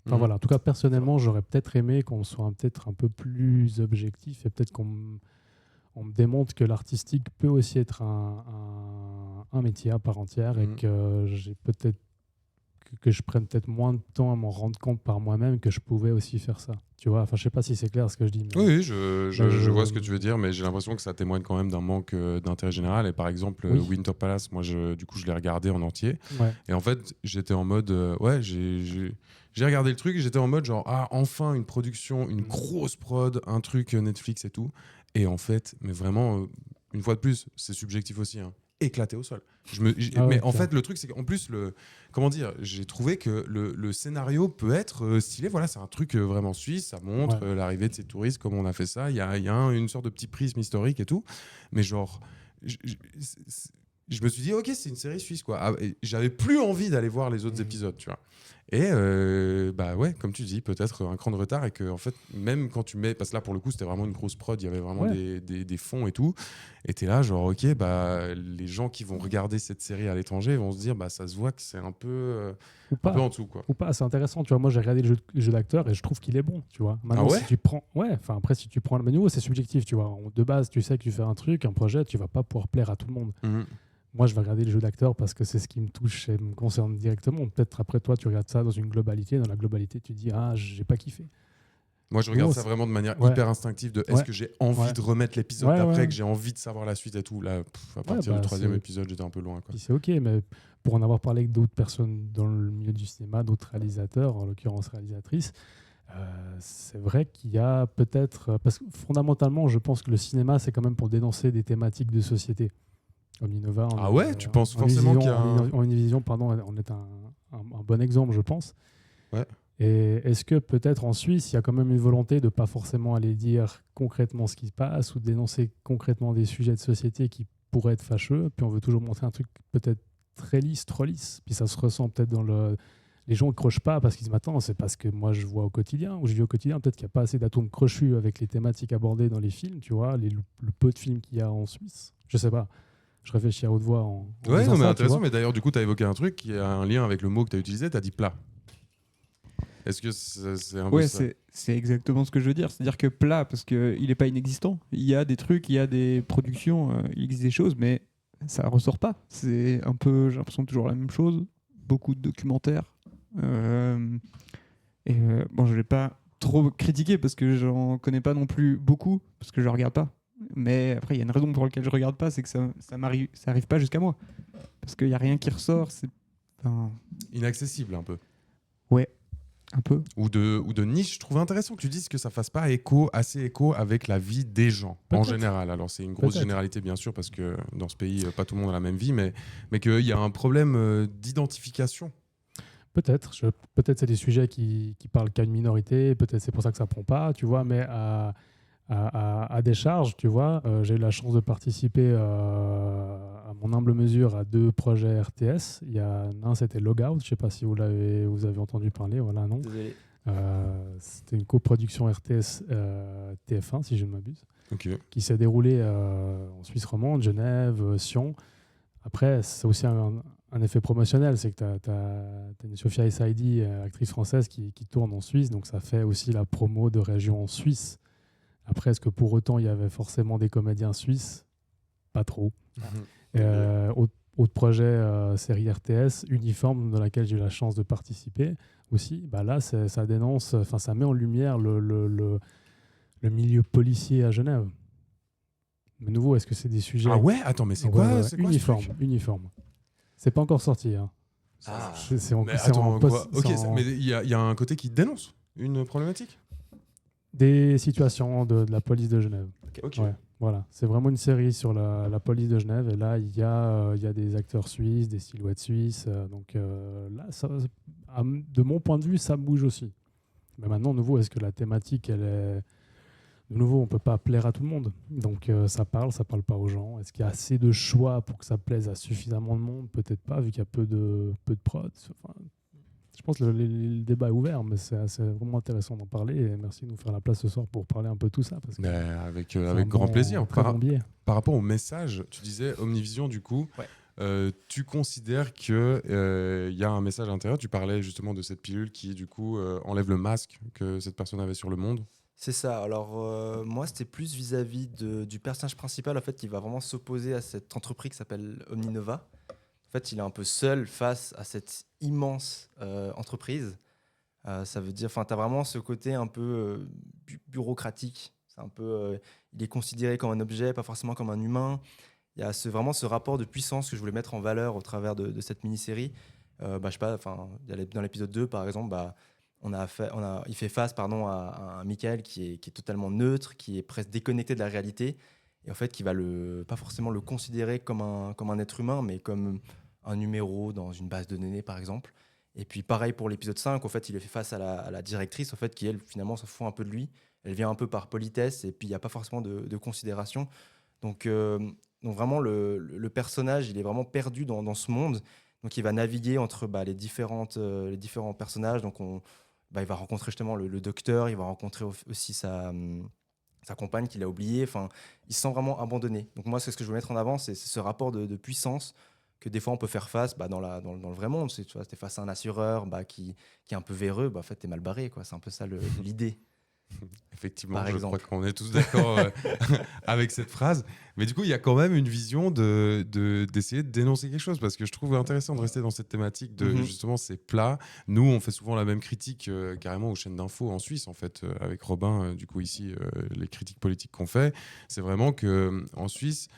Enfin voilà, en tout cas, personnellement, j'aurais peut-être aimé qu'on soit peut-être un peu plus objectif et peut-être qu'on me démontre que l'artistique peut aussi être un métier à part entière et que j'ai peut-être que je prenne peut-être moins de temps à m'en rendre compte par moi-même que je pouvais aussi faire ça. Tu vois, enfin, je sais pas si c'est clair ce que je dis. Mais... Oui, je vois ce que tu veux dire, mais j'ai l'impression que ça témoigne quand même d'un manque d'intérêt général. Et par exemple, Oui. Winter Palace, moi, du coup, je l'ai regardé en entier. Ouais. Et en fait, j'étais en mode, j'ai regardé le truc et j'étais en mode genre, enfin une production, une grosse prod, un truc Netflix et tout. Et en fait, mais vraiment, une fois de plus, c'est subjectif aussi, hein, éclaté au sol. Mais en fait, le truc, c'est qu'en plus, comment dire, j'ai trouvé que le scénario peut être stylé. Voilà, c'est un truc vraiment suisse. Ça montre l'arrivée de ces touristes, comme on a fait ça. Il y a une sorte de petit prisme historique et tout. Mais genre, je me suis dit, ok, c'est une série suisse, quoi. Et j'avais plus envie d'aller voir les autres épisodes, tu vois. Et ouais, comme tu dis, peut-être un cran de retard et que en fait, même quand tu mets, parce que là pour le coup c'était vraiment une grosse prod, il y avait vraiment des fonds et tout, et t'es là genre ok, les gens qui vont regarder cette série à l'étranger vont se dire ça se voit que c'est un peu en dessous, quoi. Ou pas, c'est intéressant, tu vois. Moi j'ai regardé le jeu d'acteur et je trouve qu'il est bon, tu vois. Maintenant, si tu prends, après si tu prends le menu, c'est subjectif, tu vois. De base, tu sais que tu fais un truc, un projet, tu vas pas pouvoir plaire à tout le monde. Moi, je vais regarder le jeu d'acteur parce que c'est ce qui me touche et me concerne directement. Peut-être après toi, tu regardes ça dans une globalité. Dans la globalité, tu dis j'ai pas kiffé. Moi, je regarde ça vraiment de manière hyper instinctive. Est-ce que j'ai envie de remettre l'épisode d'après, que j'ai envie de savoir la suite et tout. Là, à partir du 3e épisode, j'étais un peu loin, quoi. C'est ok, mais pour en avoir parlé avec d'autres personnes dans le milieu du cinéma, d'autres réalisateurs, en l'occurrence réalisatrices, c'est vrai qu'il y a peut-être, parce que fondamentalement, je pense que le cinéma, c'est quand même pour dénoncer des thématiques de société. Omninova. Ah ouais, tu penses forcément qu'il y a un... Omnivision, pardon, on est un bon exemple, je pense. Ouais. Et est-ce que peut-être en Suisse, il y a quand même une volonté de ne pas forcément aller dire concrètement ce qui se passe ou de dénoncer concrètement des sujets de société qui pourraient être fâcheux, puis on veut toujours montrer un truc peut-être très lisse, trop lisse, puis ça se ressent peut-être dans le... Les gens ne crochent pas parce qu'ils se disent attends, c'est parce que moi je vois au quotidien, ou je vis au quotidien, peut-être qu'il n'y a pas assez d'atomes crochus avec les thématiques abordées dans les films, tu vois, le peu de films qu'il y a en Suisse. Je sais pas. Je réfléchis à haute voix en Ouais, disant non, mais ça, intéressant. Mais d'ailleurs, du coup, tu as évoqué un truc qui a un lien avec le mot que tu as utilisé. Tu as dit plat. Est-ce que c'est un peu Ouais, ça? c'est exactement ce que je veux dire. C'est-à-dire que plat, parce qu'il n'est pas inexistant. Il y a des trucs, il y a des productions, il existe des choses, mais ça ressort pas. C'est un peu, j'ai l'impression, toujours la même chose. Beaucoup de documentaires. Bon, je ne vais pas trop critiquer parce que j'en connais pas non plus beaucoup, parce que je regarde pas. Mais après, il y a une raison pour laquelle je regarde pas, c'est que ça arrive pas jusqu'à moi. Parce qu'il n'y a rien qui ressort. Enfin, Inaccessible un peu. ouais, un peu. Ou de niche. Je trouve intéressant que tu dises que ça fasse pas assez écho avec la vie des gens en Peut-être. général. Alors c'est une grosse Peut-être. généralité bien sûr parce que dans ce pays pas tout le monde a la même vie, mais qu'il y a un problème d'identification. Peut-être. Peut-être c'est des sujets qui parlent qu'à une minorité, peut-être c'est pour ça que ça prend pas, tu vois, mais à des charges, tu vois, j'ai eu la chance de participer à mon humble mesure à 2 projets RTS. Il y a un, c'était Logout, je sais pas si vous avez entendu parler, voilà, non. Désolé. C'était une coproduction RTS TF1, si je ne m'abuse, Ok. qui s'est déroulée en Suisse romande, Genève, Sion. Après, c'est aussi un effet promotionnel, c'est que tu as une Sophia Essaidi, actrice française, qui tourne en Suisse, donc ça fait aussi la promo de région en Suisse. Après, est-ce que pour autant il y avait forcément des comédiens suisses? Pas trop. Autre projet, série RTS, Uniforme, dans laquelle j'ai eu la chance de participer aussi, bah là, ça dénonce, enfin, ça met en lumière le milieu policier à Genève. De nouveau, est-ce que c'est des sujets... Ah ouais, attends, mais c'est Ouais, quoi, ouais, c'est quoi ce Uniforme, truc Uniforme. C'est pas encore sorti. Hein. Ah. C'est en, Mais c'est en attends, post- quoi? Ok, c'est en- mais il y a un côté qui dénonce une problématique. Des situations de la police de Genève. Ok. Ouais, voilà. C'est vraiment une série sur la police de Genève. Et là, il y a des acteurs suisses, des silhouettes suisses. Donc là, de mon point de vue, ça bouge aussi. Mais maintenant, de nouveau, est-ce que la thématique, elle est... De nouveau, on ne peut pas plaire à tout le monde. Donc ça parle pas aux gens. Est-ce qu'il y a assez de choix pour que ça plaise à suffisamment de monde? Peut-être pas, vu qu'il y a peu de prod. Enfin, je pense que le débat est ouvert, mais c'est vraiment intéressant d'en parler. Et merci de nous faire la place ce soir pour parler un peu de tout ça. Parce que Mais avec c'est un grand plaisir. très bon biais. Par rapport au message, tu disais Omnivision, du coup, Ouais. tu considères qu'il y a un message à l'intérieur. Tu parlais justement de cette pilule qui, du coup, enlève le masque que cette personne avait sur le monde. C'est ça. Alors, moi, c'était plus vis-à-vis du personnage principal, en fait, qui va vraiment s'opposer à cette entreprise qui s'appelle Omninova. En fait, il est un peu seul face à cette immense entreprise. Ça veut dire, enfin, tu as vraiment ce côté un peu bureaucratique. C'est un peu, il est considéré comme un objet, pas forcément comme un humain. Il y a vraiment ce rapport de puissance que je voulais mettre en valeur au travers de cette mini-série. Je sais pas, enfin, dans l'épisode 2, par exemple, il fait face à un Michael qui est totalement neutre, qui est presque déconnecté de la réalité, et en fait qui va pas forcément le considérer comme un être humain, mais comme un numéro dans une base de données, par exemple. Et puis pareil pour l'épisode 5, en fait, il fait face à la directrice, en fait, qui elle, finalement, s'en fout un peu de lui. Elle vient un peu par politesse, et puis il n'y a pas forcément de considération. Donc vraiment, le personnage, il est vraiment perdu dans ce monde. Donc il va naviguer entre les différents personnages. Donc il va rencontrer justement le docteur, il va rencontrer aussi sa compagne qu'il a oubliée. Enfin, il se sent vraiment abandonné. Donc moi, c'est ce que je veux mettre en avant, c'est ce rapport de puissance que des fois on peut faire face dans le vrai monde. Tu vois, t'es face à un assureur qui est un peu véreux, en fait, t'es mal barré, quoi. C'est un peu ça l'idée. Effectivement, Par je exemple. crois qu'on est tous d'accord avec cette phrase. Mais du coup, il y a quand même une vision d'essayer de dénoncer quelque chose, parce que je trouve intéressant de rester dans cette thématique de justement ces plats. Nous, on fait souvent la même critique carrément aux chaînes d'infos en Suisse, en fait, avec Robin. Du coup, ici, les critiques politiques qu'on fait, c'est vraiment qu'en Suisse,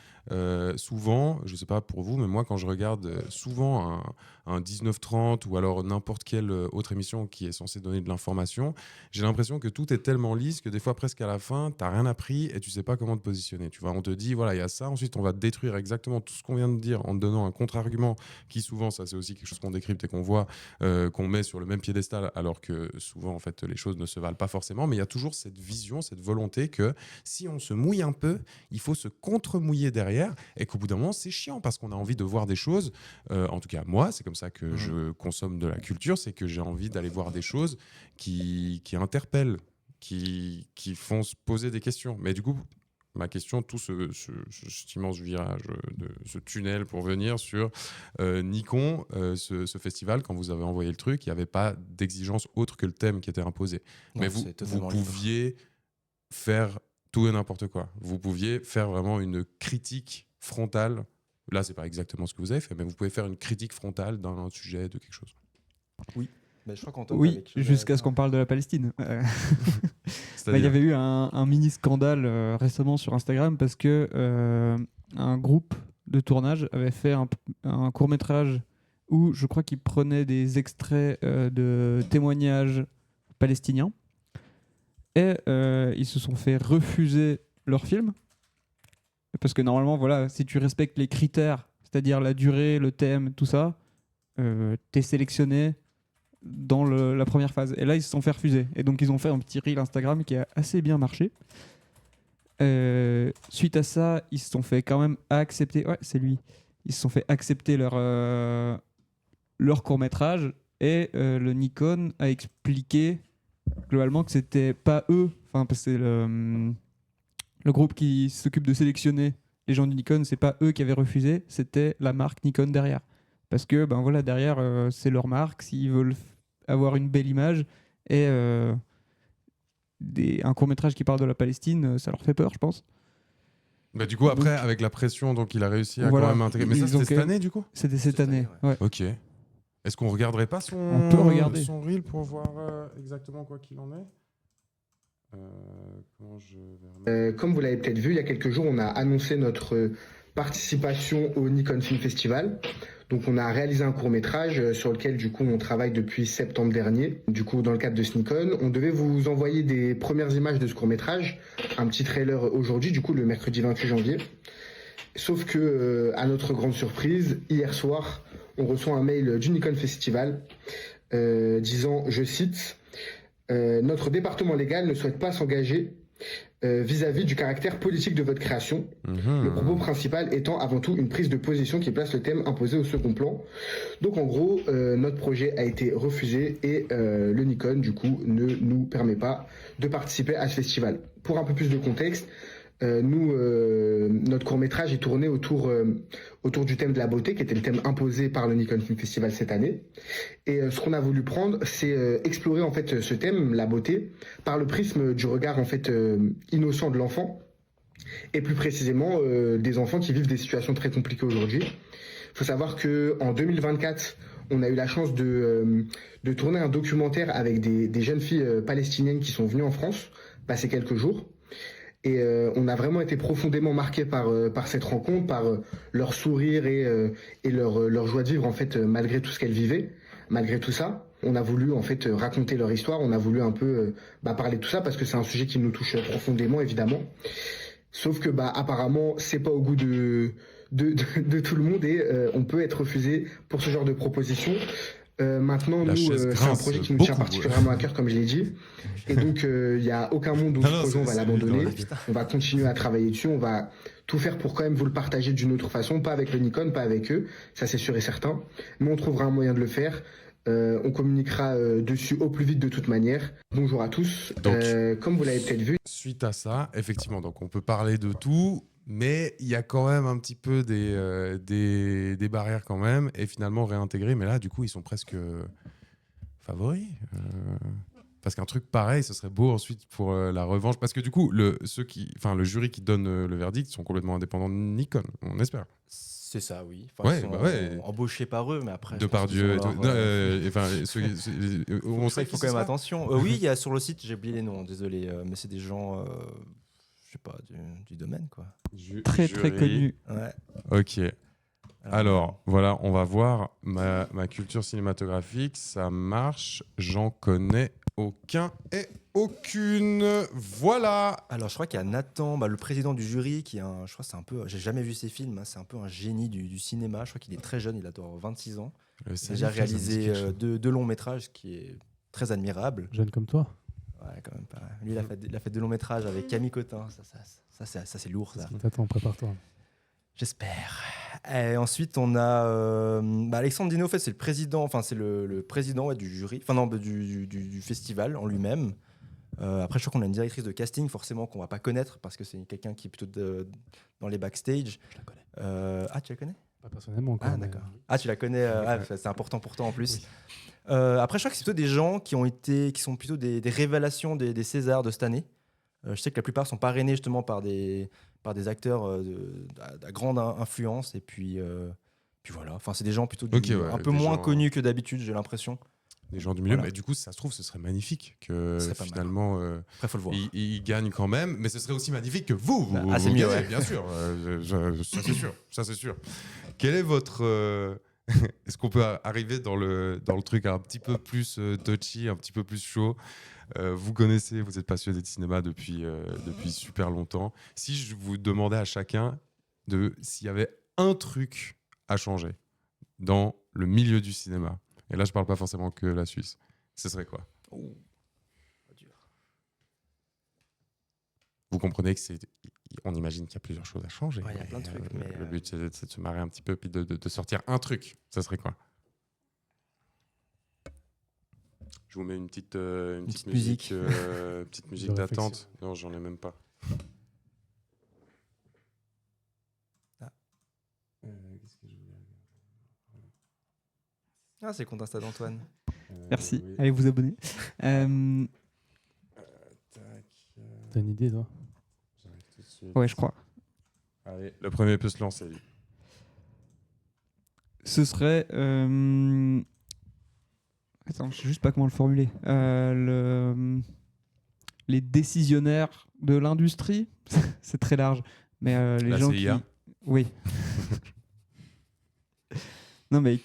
souvent, je ne sais pas pour vous, mais moi, quand je regarde souvent un 19-30 ou alors n'importe quelle autre émission qui est censée donner de l'information, j'ai l'impression que tout est tellement lisse que des fois, presque à la fin, tu n'as rien appris et tu ne sais pas comment te positionner. Tu vois, on te dit, voilà, il y a ça, ensuite, on va détruire exactement tout ce qu'on vient de dire en te donnant un contre-argument qui, souvent, ça, c'est aussi quelque chose qu'on décrypte et qu'on voit, qu'on met sur le même piédestal, alors que souvent, en fait, les choses ne se valent pas forcément. Mais il y a toujours cette vision, cette volonté que si on se mouille un peu, il faut se contre-mouiller derrière et qu'au bout d'un moment, c'est chiant parce qu'on a envie de voir des choses. En tout cas, moi, c'est comme ça que je consomme de la culture, c'est que j'ai envie d'aller voir des choses qui interpellent, qui font se poser des questions. Mais du coup, ma question, tout cet immense virage, ce tunnel pour venir sur Nikon, ce festival, quand vous avez envoyé le truc, il n'y avait pas d'exigence autre que le thème qui était imposé. Non, Mais c'est vous totalement pouviez faire tout et n'importe quoi. Vous pouviez faire vraiment une critique frontale. Là, c'est pas exactement ce que vous avez fait, mais vous pouvez faire une critique frontale d'un sujet, de quelque chose. Mais je crois qu'Antoine, Oui, t'avais quelque chose à jusqu'à ce dire. qu'on parle de la Palestine. Il y C'est-à-dire, avait eu un mini scandale récemment sur Instagram parce que un groupe de tournage avait fait un court-métrage où je crois qu'ils prenaient des extraits de témoignages palestiniens et ils se sont fait refuser leur film parce que normalement, voilà, si tu respectes les critères, c'est-à-dire la durée, le thème, tout ça, t'es sélectionné dans la première phase. Et là, ils se sont fait refuser. Et donc, ils ont fait un petit reel Instagram qui a assez bien marché. Suite à ça, ils se sont fait quand même accepter. Ouais, c'est lui. Ils se sont fait accepter leur court-métrage. Et le Nikon a expliqué globalement que c'était pas eux. Enfin, parce que c'est le groupe qui s'occupe de sélectionner les gens du Nikon, c'est pas eux qui avaient refusé, c'était la marque Nikon derrière. Parce que ben voilà, derrière, c'est leur marque. S'ils veulent avoir une belle image et un court-métrage qui parle de la Palestine, ça leur fait peur, je pense. bah, du coup, après, Donc, avec la pression, donc il a réussi à voilà, quand même intégrer. Mais ça, ils ont c'était cette quand même- année, du coup. C'était cette année. Ouais. Ok. Est-ce qu'on regarderait pas On peut regarder. son reel pour voir exactement quoi qu'il en est comment je vais remettre- Comme vous l'avez peut-être vu, il y a quelques jours, on a annoncé notre participation au Nikon Film Festival. Donc on a réalisé un court-métrage sur lequel du coup on travaille depuis septembre dernier. Du coup dans le cadre de ce Nikon, on devait vous envoyer des premières images de ce court-métrage, un petit trailer aujourd'hui, du coup le mercredi 28 janvier. Sauf que à notre grande surprise, hier soir, on reçoit un mail du Nikon Festival disant, je cite, notre département légal ne souhaite pas s'engager vis-à-vis du caractère politique de votre création. Le propos principal étant avant tout une prise de position qui place le thème imposé au second plan. Donc en gros, notre projet a été refusé et le Nikon du coup ne nous permet pas de participer à ce festival. Pour un peu plus de contexte, notre court-métrage est tourné autour du thème de la beauté, qui était le thème imposé par le Nikon Film Festival cette année. Et ce qu'on a voulu prendre, c'est explorer en fait ce thème, la beauté, par le prisme du regard en fait innocent de l'enfant, et plus précisément des enfants qui vivent des situations très compliquées aujourd'hui. Il faut savoir que en 2024, on a eu la chance de tourner un documentaire avec des jeunes filles palestiniennes qui sont venues en France passer quelques jours. Et on a vraiment été profondément marqué par cette rencontre, par leur sourire et leur joie de vivre en fait malgré tout ce qu'elles vivaient, malgré tout ça. On a voulu en fait raconter leur histoire, on a voulu un peu parler de tout ça parce que c'est un sujet qui nous touche profondément évidemment. Sauf que apparemment c'est pas au goût de tout le monde et on peut être refusé pour ce genre de proposition. Maintenant, La nous, chaise c'est un grince projet qui nous tient beaucoup. particulièrement à cœur, comme je l'ai dit. Et donc, il n'y a aucun monde où Non, ce non, projet, on va c'est l'abandonner. évident. On va continuer à travailler dessus. On va tout faire pour quand même vous le partager d'une autre façon. Pas avec le Nikon, pas avec eux. Ça, c'est sûr et certain. Mais on trouvera un moyen de le faire. On communiquera dessus au plus vite de toute manière. Bonjour à tous. Donc, comme vous l'avez peut-être vu, suite à ça, effectivement, donc on peut parler de tout, mais il y a quand même un petit peu des barrières quand même, et finalement réintégrer. Mais là, du coup, ils sont presque favoris. Parce qu'un truc pareil, ce serait beau ensuite pour la revanche. Parce que du coup, le jury qui donne le verdict sont complètement indépendants de Nikon, on espère. C'est ça, oui. Enfin, Ouais, ils sont ouais. embauchés par eux, mais après. Depardieu et tout. Non, on On sait il faut qui quand même ce sera. attention. Oui, il y a sur le site, j'ai oublié les noms, désolé, mais c'est des gens. sais pas, du domaine, quoi. Très Jury. connu. Ouais. Ok. Alors, voilà, on va voir ma culture cinématographique. Ça marche. J'en connais aucun et aucune. Voilà. Alors, je crois qu'il y a Nathan, le président du jury, qui est je crois que c'est un peu, j'ai jamais vu ses films, hein, c'est un peu un génie du cinéma. Je crois qu'il est très jeune, il a 26 ans. Il a déjà réalisé deux longs métrages, ce qui est très admirable. Jeune comme toi. Ouais, quand même pas. Lui, il a fait deux longs métrages avec Camille Cotin. Ça, c'est lourd, ça. Ce qui t'attend, prépare-toi. J'espère. Et ensuite, on a Alexandre Dino, en fait, c'est le président, le président du jury, du festival en lui-même. Après, je crois qu'on a une directrice de casting, forcément, qu'on va pas connaître parce que c'est quelqu'un qui est plutôt dans les backstage. Je la connais. Tu la connais? Pas personnellement encore. Ah, mais- d'accord. Ah, tu la connais. C'est important pour toi en plus. Après, je crois que c'est plutôt des gens qui sont plutôt des révélations des Césars de cette année. Je sais que la plupart sont parrainés justement par des acteurs à grande influence. Et puis voilà. Enfin, c'est des gens plutôt un peu des moins gens- connus que d'habitude, j'ai l'impression. Des gens du milieu. Voilà. Mais du coup, ça se trouve, ce serait magnifique que Ce serait pas mal. finalement Après, faut le voir. ils gagnent quand même. Mais ce serait aussi magnifique que vous c'est vous mieux, gagnez, ouais. bien sûr. Ça, c'est sûr. Ça, c'est sûr. Quel est votre. Est-ce qu'on peut arriver dans le truc un petit peu plus touchy, un petit peu plus chaud? Vous connaissez, vous êtes passionné de cinéma depuis super longtemps. Si je vous demandais à chacun s'il y avait un truc à changer dans le milieu du cinéma, et là je parle pas forcément que la Suisse, ce serait quoi? Oh, pas dur. Vous comprenez que on imagine qu'il y a plusieurs choses à changer. Ouais, il y a plein de trucs, mais, Le but c'est de se marrer un petit peu puis de sortir un truc. Ça serait quoi? Je vous mets une petite musique, petite musique De d'attente. réflexion. Non, j'en ai même pas. Ah. Qu'est-ce que je voulais dire? Ah, c'est compte Insta d'Antoine. Merci. Oui. Allez vous abonner. Tac, T'as une idée, toi? j'arrive tout de suite. Ouais, je crois. Allez, le premier peut se lancer. lui. Ce serait. Attends, je sais juste pas comment le formuler. Les décisionnaires de l'industrie, c'est très large. Mais les La gens CIA. qui. Oui. Non, mais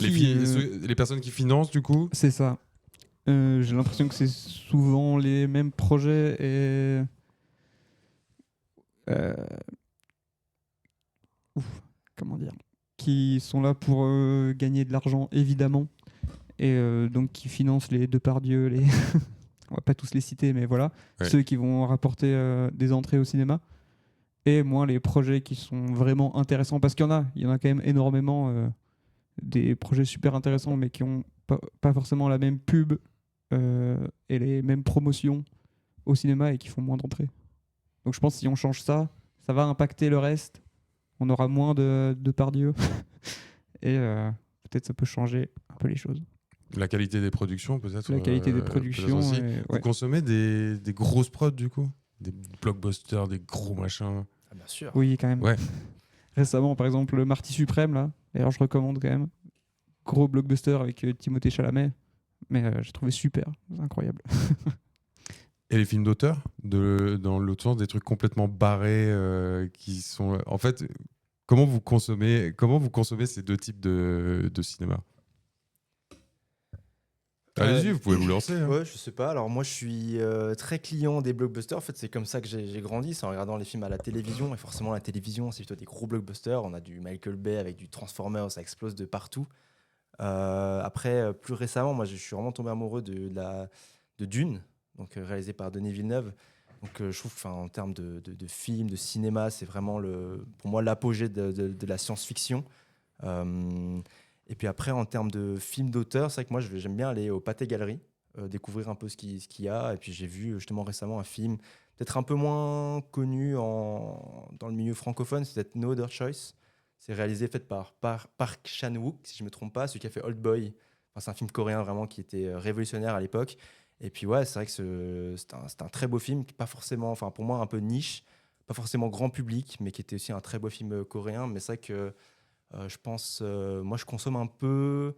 Les personnes qui financent, du coup. C'est ça. J'ai l'impression que c'est souvent les mêmes projets et. Comment dire? Qui sont là pour gagner de l'argent, évidemment. Et donc qui financent les Depardieu, les. On va pas tous les citer, mais voilà. Ouais. Ceux qui vont rapporter des entrées au cinéma. Et moi, les projets qui sont vraiment intéressants, parce qu'il y en a quand même énormément. Des projets super intéressants, mais qui n'ont pas forcément la même pub et les mêmes promotions au cinéma et qui font moins d'entrées. Donc je pense que si on change ça, ça va impacter le reste. On aura moins de Depardieu. Et peut-être ça peut changer un peu les choses. La qualité des productions, peut-être. La qualité des peut-être productions. aussi. Vous Vous consommez des grosses prods, du coup? Des blockbusters, des gros machins? Ah, bien sûr. Oui, quand même. Ouais. Récemment, par exemple, le Marty Suprême, là. D'ailleurs, je recommande quand même. Gros blockbuster avec Timothée Chalamet. Mais j'ai trouvé super. C'est incroyable. Et les films d'auteur, dans l'autre sens, des trucs complètement barrés qui sont. En fait, comment vous consommez ces deux types de cinéma? Allez-y, vous pouvez vous lancer. Hein. Ouais, je sais pas. Alors moi, je suis très client des blockbusters. En fait, c'est comme ça que j'ai grandi, c'est en regardant les films à la télévision. Et forcément, la télévision, c'est plutôt des gros blockbusters. On a du Michael Bay avec du Transformers, ça explose de partout. Après, plus récemment, moi, je suis vraiment tombé amoureux de Dune, donc réalisé par Denis Villeneuve. Donc, je trouve qu'en termes de films, de cinéma, c'est vraiment pour moi l'apogée de la science-fiction. Et puis après, en termes de films d'auteur, c'est vrai que moi, j'aime bien aller au Pathé Galerie, découvrir un peu ce qu'il y a. Et puis j'ai vu justement récemment un film peut-être un peu moins connu dans le milieu francophone, c'est peut-être No Other Choice. C'est réalisé par Park Chan-wook, si je ne me trompe pas, celui qui a fait Old Boy. Enfin, c'est un film coréen vraiment qui était révolutionnaire à l'époque. Et puis ouais, c'est vrai que c'est un très beau film, pas forcément, enfin pour moi un peu niche, pas forcément grand public, mais qui était aussi un très beau film coréen. Mais c'est vrai que je pense, moi je consomme un peu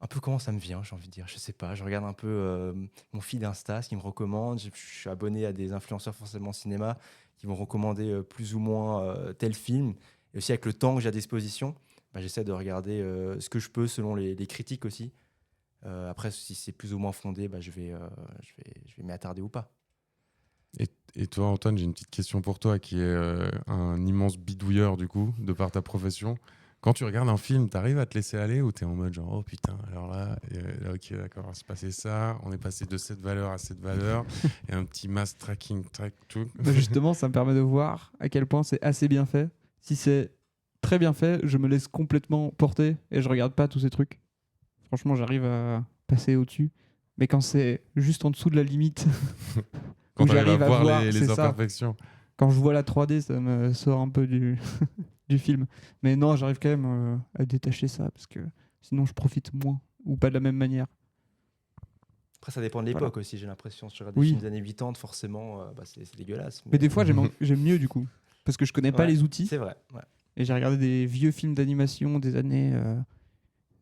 un peu comment ça me vient, j'ai envie de dire. Je sais pas, je regarde un peu mon feed Insta, ce qu'ils me recommande. Je suis abonné à des influenceurs forcément cinéma qui vont recommander plus ou moins tel film. Et aussi avec le temps que j'ai à disposition, j'essaie de regarder ce que je peux selon les critiques aussi. Après, si c'est plus ou moins fondé, je vais m'y attarder ou pas. Et toi, Antoine, j'ai une petite question pour toi qui est un immense bidouilleur, du coup, de par ta profession. Quand tu regardes un film, t'arrives à te laisser aller ou t'es en mode genre, oh putain, alors là, ok, d'accord, c'est passé ça, on est passé de cette valeur à cette valeur, et un petit mass tracking, tout. Justement, ça me permet de voir à quel point c'est assez bien fait. Si c'est très bien fait, je me laisse complètement porter et je regarde pas tous ces trucs. Franchement, j'arrive à passer au-dessus. Mais quand c'est juste en dessous de la limite, Quand où t'arrives j'arrive à à voir voir, les c'est ça. imperfections. Quand je vois la 3D, ça me sort un peu du, du film. Mais non, j'arrive quand même à détacher ça parce que sinon je profite moins ou pas de la même manière. Après, ça dépend de l'époque aussi, j'ai l'impression. Si tu regardes des Oui. films des années 80, forcément, c'est dégueulasse. Mais des fois, j'aime mieux du coup parce que je connais pas Ouais, les outils. C'est vrai. Ouais. Et j'ai regardé des vieux films d'animation des années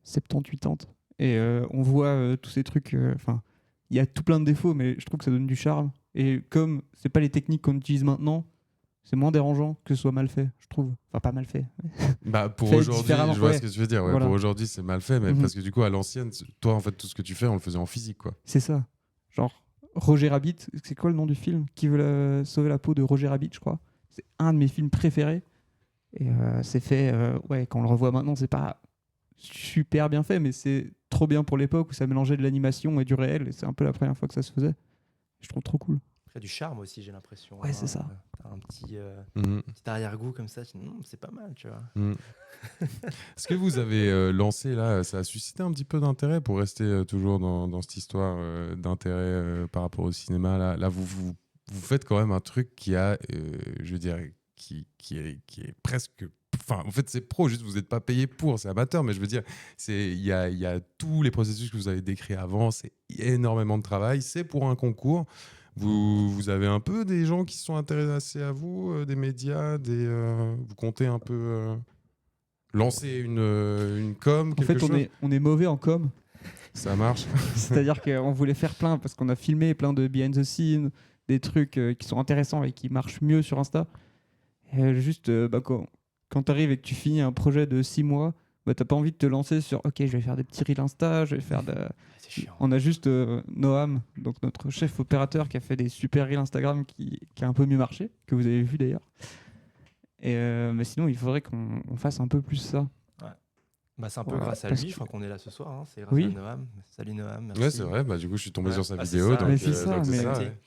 70-80. Et on voit tous ces trucs. Enfin, il y a tout plein de défauts, mais je trouve que ça donne du charme. Et comme c'est pas les techniques qu'on utilise maintenant, c'est moins dérangeant que ce soit mal fait, je trouve. Enfin, pas mal fait. Pour Fait aujourd'hui, différemment, je vois ouais. ce que tu veux dire. Ouais, Voilà. Pour aujourd'hui, c'est mal fait, mais Mhm. parce que du coup, à l'ancienne, toi, en fait, tout ce que tu fais, on le faisait en physique, quoi. C'est ça. Genre, Roger Rabbit, c'est quoi le nom du film? Qui veut sauver la peau de Roger Rabbit, je crois. C'est un de mes films préférés. Et c'est fait, ouais, quand on le revoit maintenant, c'est pas super bien fait, mais c'est trop bien pour l'époque où ça mélangeait de l'animation et du réel. Et c'est un peu la première fois que ça se faisait. Je trouve trop cool. Après, du charme aussi, j'ai l'impression. Ouais, c'est ça. T'as un petit Mhm. arrière-goût comme ça. Tu dis, c'est pas mal, tu vois. Mhm. Ce que vous avez lancé là, ça a suscité un petit peu d'intérêt pour rester toujours dans cette histoire d'intérêt par rapport au cinéma. Là vous faites quand même un truc qui a, je veux dire, qui est presque. Enfin, en fait, c'est pro, juste vous n'êtes pas payé pour, c'est amateur, mais je veux dire, il y a tous les processus que vous avez décrits avant, c'est énormément de travail, c'est pour un concours. Vous avez un peu des gens qui se sont intéressés à vous, des médias, vous comptez un peu lancer une com, En quelque fait, chose. on est mauvais en com. Ça marche. C'est-à-dire qu'on voulait faire plein parce qu'on a filmé plein de behind the scenes, des trucs qui sont intéressants et qui marchent mieux sur Insta. Et juste, quand tu arrives et que tu finis un projet de 6 mois, t'as pas envie de te lancer sur OK, je vais faire des petits reels Insta, je vais faire de. C'est chiant. On a juste Noam, donc notre chef opérateur, qui a fait des super reels Instagram qui a un peu mieux marché, que vous avez vu d'ailleurs. Et mais sinon, il faudrait qu'on fasse un peu plus ça. C'est un peu Voilà, grâce à parce lui, que- je crois qu'on est là ce soir. C'est grâce Oui. à Noam. Salut Noam, merci. Ouais, c'est vrai. Du coup, je suis tombé Ouais, sur sa c'est vidéo. ça. Donc, Mais c'est ça, donc mais- ouais.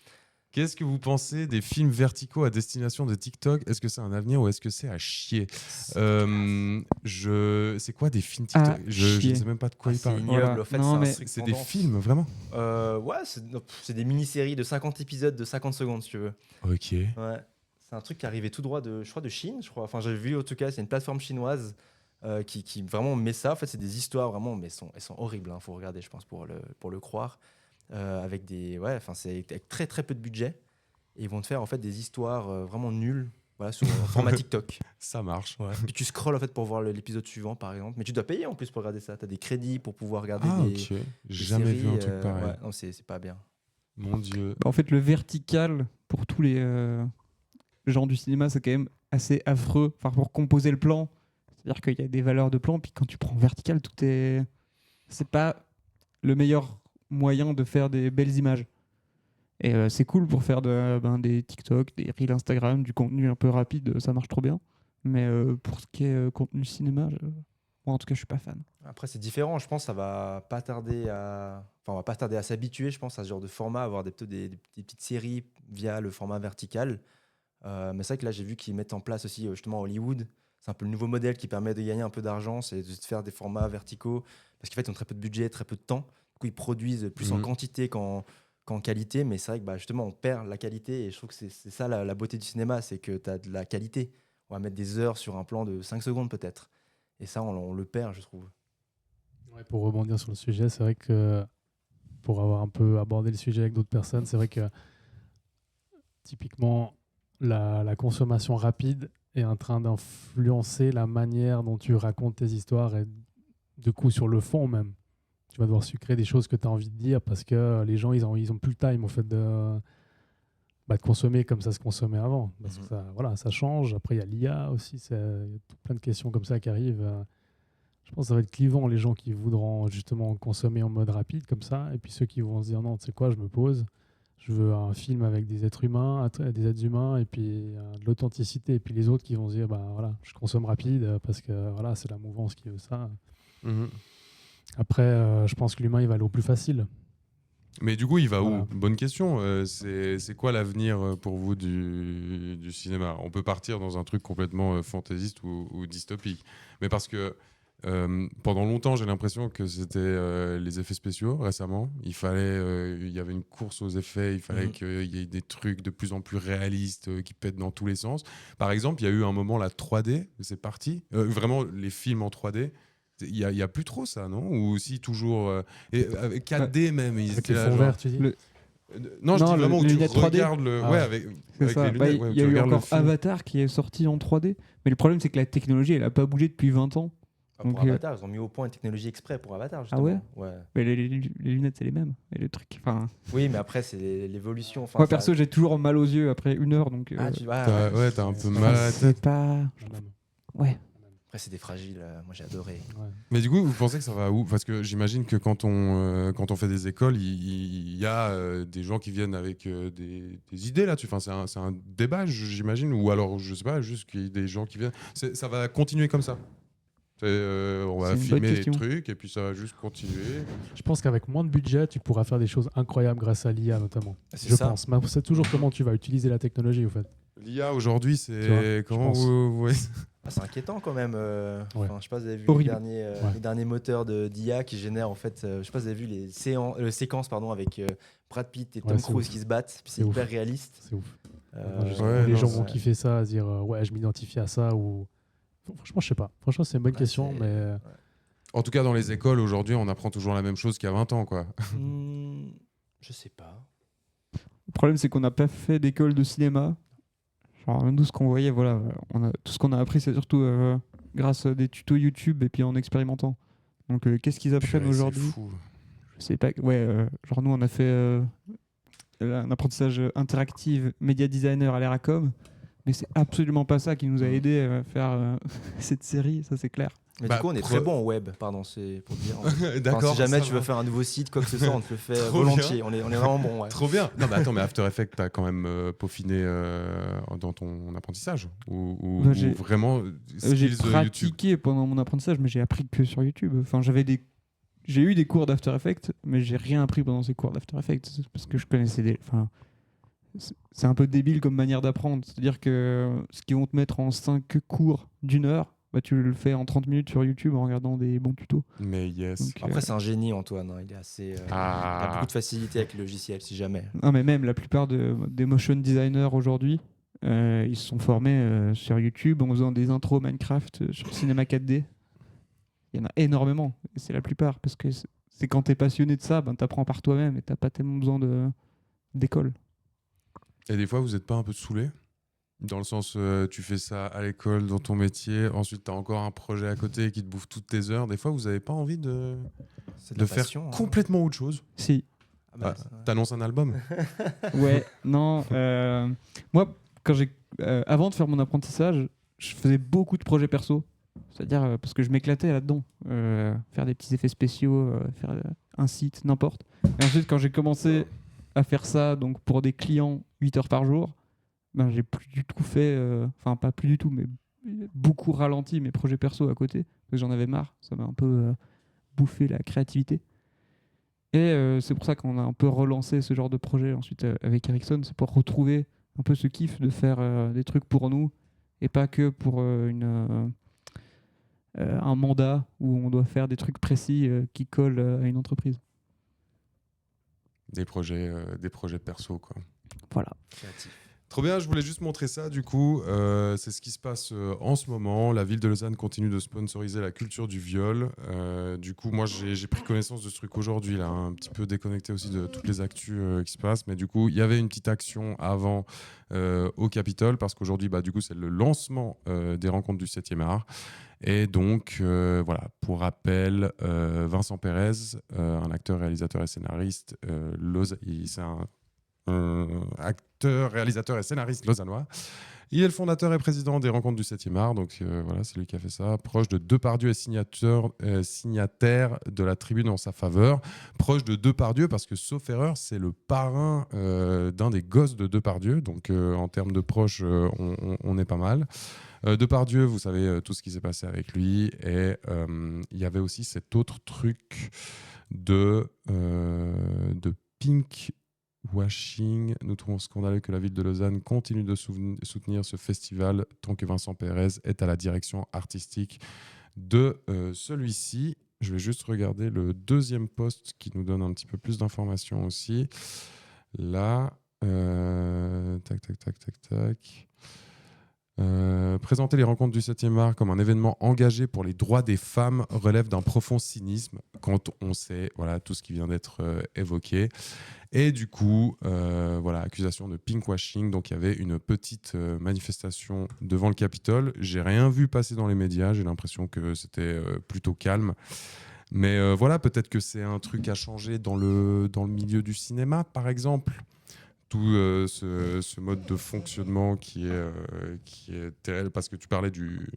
Qu'est-ce que vous pensez des films verticaux à destination de TikTok? Est-ce que c'est un avenir ou est-ce que c'est à chier? C'est quoi des films TikTok? À je ne chier. sais même pas de quoi il C'est parle. ignoble, Voilà. en fait, Non, c'est un mais truc C'est des tendance. films, vraiment? Ouais, c'est des mini-séries de 50 épisodes de 50 secondes, si tu veux. Ok. Ouais. C'est un truc qui arrivait tout droit je crois, de Chine, je crois. Enfin, j'ai vu, en tout cas, c'est une plateforme chinoise qui vraiment met ça. En fait, c'est des histoires, vraiment, mais elles sont horribles. Faut regarder, je pense, pour le croire. Avec c'est avec très, très peu de budget. Et ils vont te faire, en fait, des histoires vraiment nulles. Voilà, sur format TikTok. Ça marche. Puis tu scrolles en fait pour voir l'épisode suivant, par exemple. Mais tu dois payer en plus pour regarder ça. Tu as des crédits pour pouvoir regarder Ah, des ok. des J'ai jamais vu un séries, truc pareil. ouais, non, c'est pas bien. Mon Dieu. En fait, le vertical, pour tous les gens du cinéma, c'est quand même assez affreux. Enfin, pour composer le plan, c'est-à-dire qu'il y a des valeurs de plan, puis quand tu prends vertical, c'est pas le meilleur moyen de faire des belles images. Et c'est cool pour faire des TikTok, des reels Instagram, du contenu un peu rapide, ça marche trop bien. Mais pour ce qui est contenu cinéma, moi en tout cas, je suis pas fan. Après, c'est différent. Je pense que ça va pas tarder on va pas tarder à s'habituer, je pense, à ce genre de format, avoir des petites séries via le format vertical. Mais c'est vrai que là, j'ai vu qu'ils mettent en place aussi, justement, Hollywood. C'est un peu le nouveau modèle qui permet de gagner un peu d'argent, c'est de faire des formats verticaux. Parce qu'en fait, ils ont très peu de budget, très peu de temps. Du coup, ils produisent plus en quantité qu'en qualité. Mais c'est vrai que justement, on perd la qualité. Et je trouve que c'est ça la beauté du cinéma, c'est que tu as de la qualité. On va mettre des heures sur un plan de 5 secondes peut-être. Et ça, on le perd, je trouve. Ouais, pour rebondir sur le sujet, c'est vrai que pour avoir un peu abordé le sujet avec d'autres personnes, c'est vrai que typiquement la consommation rapide est en train d'influencer la manière dont tu racontes tes histoires et du coup sur le fond même. tu vas devoir sucrer des choses que tu as envie de dire parce que les gens, ils ont plus le time au fait de consommer comme ça se consommait avant. Parce que ça change. Après, il y a l'IA aussi. Il y a plein de questions comme ça qui arrivent. Je pense que ça va être clivant, les gens qui voudront justement consommer en mode rapide comme ça. Et puis ceux qui vont se dire non, tu sais quoi, je me pose. Je veux un film avec des êtres humains, et puis de l'authenticité. Et puis les autres qui vont se dire, je consomme rapide parce que c'est la mouvance qui veut ça. Mhm. Après, je pense que l'humain, il va aller au plus facile. Mais du coup, il va Voilà. où? Bonne question. C'est quoi l'avenir pour vous du cinéma? On peut partir dans un truc complètement fantaisiste ou dystopique. Mais parce que pendant longtemps, j'ai l'impression que c'était les effets spéciaux récemment. Il y avait une course aux effets, il fallait qu'il y ait des trucs de plus en plus réalistes qui pètent dans tous les sens. Par exemple, il y a eu un moment, la 3D, c'est parti. Vraiment, les films en 3D. Il y a plus trop ça, non? Ou si toujours avec 4D même, ils Avec étaient les là, fonds genre- verts, tu dis. Non, je dis vraiment les où tu lunettes 3D. regardes le Ah ouais. avec C'est ça. les lunettes. ouais, où Il y tu a eu regardes le encore film. Avatar qui est sorti en 3D. Mais le problème, c'est que la technologie, elle a pas bougé depuis 20 ans. Pour Donc, Avatar, ils ont mis au point une technologie exprès pour Avatar, justement. ouais Ouais. Mais les lunettes, c'est les mêmes. Et le truc. Enfin, Oui, mais après, c'est l'évolution. Enfin, moi, ça- perso, j'ai toujours mal aux yeux après 1 heure. Donc, Ah, tu vois. T'as un peu c'est- mal à la c'est tête. pas. Même. Ouais. Après, c'est des fragiles. Moi, j'ai adoré. Ouais. Mais du coup, vous pensez que ça va où? Parce que j'imagine que quand on fait des écoles, il y a des gens qui viennent avec des idées là-dessus. Enfin, c'est un débat, j'imagine. Ou alors, je sais pas, juste qu'il y ait des gens qui viennent. Ça va continuer comme ça. On va C'est une bonne filmer des question. trucs et puis ça va juste continuer. Je pense qu'avec moins de budget, tu pourras faire des choses incroyables grâce à l'IA notamment. C'est Je ça. pense. Mais c'est toujours comment tu vas utiliser la technologie, au fait. L'IA aujourd'hui, Tu vois, c'est je comment pense. vous voyez? Ah, c'est inquiétant quand même. Ouais. Enfin, je sais pas si vous avez vu Horrible. les derniers moteurs d'IA qui génèrent en fait. Je sais pas si vous avez vu les séquences avec Brad Pitt et Tom Ouais, c'est Cruise ouf. qui se battent. Puis c'est C'est ouf. hyper réaliste. C'est ouf. Euh, Justement, ouais, les non, gens c'est- vont kiffer ça, à se dire ouais, je m'identifie à ça ou. Franchement, je sais pas. Franchement, c'est une bonne Ouais, question, c'est- mais En tout cas, dans les écoles aujourd'hui, on apprend toujours la même chose qu'il y a 20 ans, quoi. Je sais pas. Le problème, c'est qu'on n'a pas fait d'école de cinéma. Genre, nous, ce qu'on voyait, voilà, tout ce qu'on a appris, c'est surtout grâce à des tutos YouTube et puis en expérimentant. Donc, qu'est-ce qu'ils apprennent Purée, c'est aujourd'hui? fou. Je sais pas. Ouais, genre, nous, on a fait un apprentissage interactif, média designer à l'ERACOM, mais c'est absolument pas ça qui nous a aidé à faire cette série, ça, c'est clair. Mais Bah, du coup, on est très bon en web, pardon, c'est pour dire. Enfin, D'accord. si jamais ça tu va. veux faire un nouveau site, quoi que ce soit, on te le fait Trop volontiers. On est vraiment bon. Ouais. Trop bien. Non, mais attends, mais After Effects, t'as quand même peaufiné dans ton apprentissage ou Bah, ou vraiment J'ai skills YouTube. pratiqué pendant mon apprentissage, mais j'ai appris que sur YouTube. Enfin, j'ai eu des cours d'After Effects, mais j'ai rien appris pendant ces cours d'After Effects parce que je connaissais Enfin, c'est un peu débile comme manière d'apprendre. C'est-à-dire que ce qu'ils vont te mettre en 5 cours d'1 heure, bah, tu le fais en 30 minutes sur YouTube en regardant des bons tutos. Mais yes. Donc, Après, c'est un génie, Antoine. Hein. Il est assez. Il a beaucoup de facilité avec le logiciel, si jamais. Non, mais même la plupart des motion designers aujourd'hui, ils se sont formés sur YouTube en faisant des intros Minecraft sur Cinema 4D. Il y en a énormément, et c'est la plupart, parce que c'est quand tu es passionné de ça, ben, tu apprends par toi-même et tu pas tellement besoin d'école. Et des fois, vous n'êtes pas un peu saoulé? Dans le sens, tu fais ça à l'école, dans ton métier, ensuite tu as encore un projet à côté qui te bouffe toutes tes heures. Des fois, vous n'avez pas envie de C'est de la faire passion, hein. complètement autre chose? Si, Ah bah, T'annonces un album? ouais, non. Moi, avant de faire mon apprentissage, je faisais beaucoup de projets perso. C'est-à-dire parce que je m'éclatais là-dedans. Faire des petits effets spéciaux, faire un site, n'importe. Et ensuite, quand j'ai commencé à faire ça donc pour des clients 8 heures par jour, ben, j'ai plus du tout fait, enfin pas plus du tout, mais beaucoup ralenti mes projets perso à côté. Parce que j'en avais marre. Ça m'a un peu bouffé la créativité. Et c'est pour ça qu'on a un peu relancé ce genre de projet ensuite avec Ericsson. C'est pour retrouver un peu ce kiff de faire des trucs pour nous et pas que pour un mandat où on doit faire des trucs précis qui collent à une entreprise. Des projets perso, quoi. Voilà. créatif. Trop bien, je voulais juste montrer ça du coup. C'est ce qui se passe en ce moment. La ville de Lausanne continue de sponsoriser la culture du viol. Du coup, moi j'ai pris connaissance de ce truc aujourd'hui, là, un petit peu déconnecté aussi de toutes les actus qui se passent. Mais du coup, il y avait une petite action avant au Capitole parce qu'aujourd'hui, du coup, c'est le lancement des rencontres du 7e art. Et donc, voilà, pour rappel, Vincent Pérez, un acteur, réalisateur et scénariste, c'est un acteur, réalisateur et scénariste lausannois. Il est le fondateur et président des Rencontres du 7e art, donc voilà, c'est lui qui a fait ça. Proche de Depardieu et signataire de la tribune en sa faveur. Proche de Depardieu, parce que sauf erreur, c'est le parrain d'un des gosses de Depardieu, donc en termes de proches, on est pas mal. Depardieu, vous savez tout ce qui s'est passé avec lui, et il y avait aussi cet autre truc de Pink Washing. Nous trouvons scandaleux que la ville de Lausanne continue de soutenir ce festival tant que Vincent Pérez est à la direction artistique de celui-ci. Je vais juste regarder le deuxième post qui nous donne un petit peu plus d'informations aussi. Là, tac. Présenter les rencontres du 7e art comme un événement engagé pour les droits des femmes relève d'un profond cynisme quand on sait tout ce qui vient d'être évoqué. Et du coup, accusation de pinkwashing. Donc il y avait une petite manifestation devant le Capitole. J'ai rien vu passer dans les médias. J'ai l'impression que c'était plutôt calme. Mais peut-être que c'est un truc à changer dans le milieu du cinéma, par exemple. Tout ce mode de fonctionnement qui est terrible, parce que tu parlais du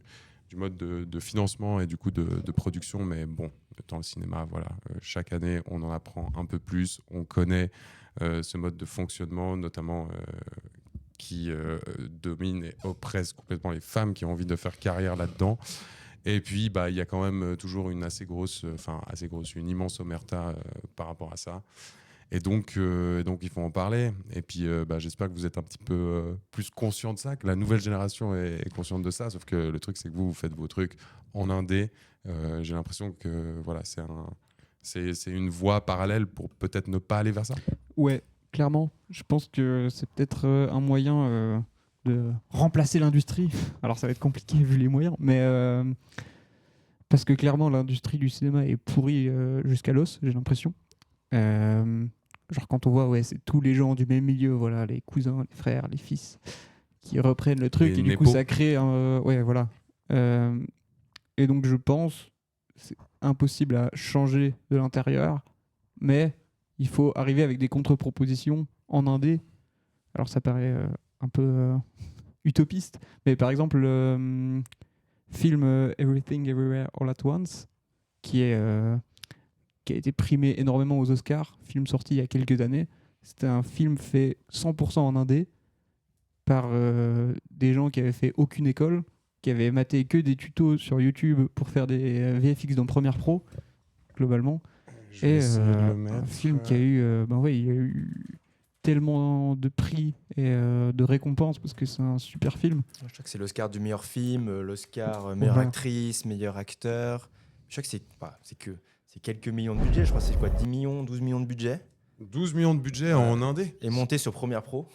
mode de financement et du coup de production, mais bon, dans le cinéma, chaque année on en apprend un peu plus, on connaît ce mode de fonctionnement, notamment qui domine et oppresse complètement les femmes qui ont envie de faire carrière là-dedans. Et puis il y a quand même toujours une une immense omerta par rapport à ça. Et donc, il faut en parler. Et puis, j'espère que vous êtes un petit peu plus conscient de ça, que la nouvelle génération est consciente de ça. Sauf que le truc, c'est que vous faites vos trucs en indé. J'ai l'impression que c'est une voie parallèle pour peut-être ne pas aller vers ça. Ouais, clairement. Je pense que c'est peut-être un moyen de remplacer l'industrie. Alors, ça va être compliqué vu les moyens, mais parce que clairement, l'industrie du cinéma est pourrie jusqu'à l'os, j'ai l'impression. Genre quand on voit c'est tous les gens du même milieu, les cousins, les frères, les fils qui reprennent le truc, et du coup ça crée et donc je pense c'est impossible à changer de l'intérieur, mais il faut arriver avec des contre-propositions en indé. Alors ça paraît un peu utopiste, mais par exemple le film Everything Everywhere All at Once qui a été primé énormément aux Oscars, film sorti il y a quelques années. C'était un film fait 100% en indé par des gens qui avaient fait aucune école, qui avaient maté que des tutos sur YouTube pour faire des VFX dans Premiere Pro, globalement. Et un film qui a eu, il y a eu tellement de prix et de récompenses parce que c'est un super film. Je crois que c'est l'Oscar du meilleur film, l'Oscar meilleure actrice, meilleur acteur. Je crois que c'est quelques millions de budget, je crois que c'est quoi, 10 millions, 12 millions de budget. 12 millions de budget en indé. Et monté sur Premiere Pro.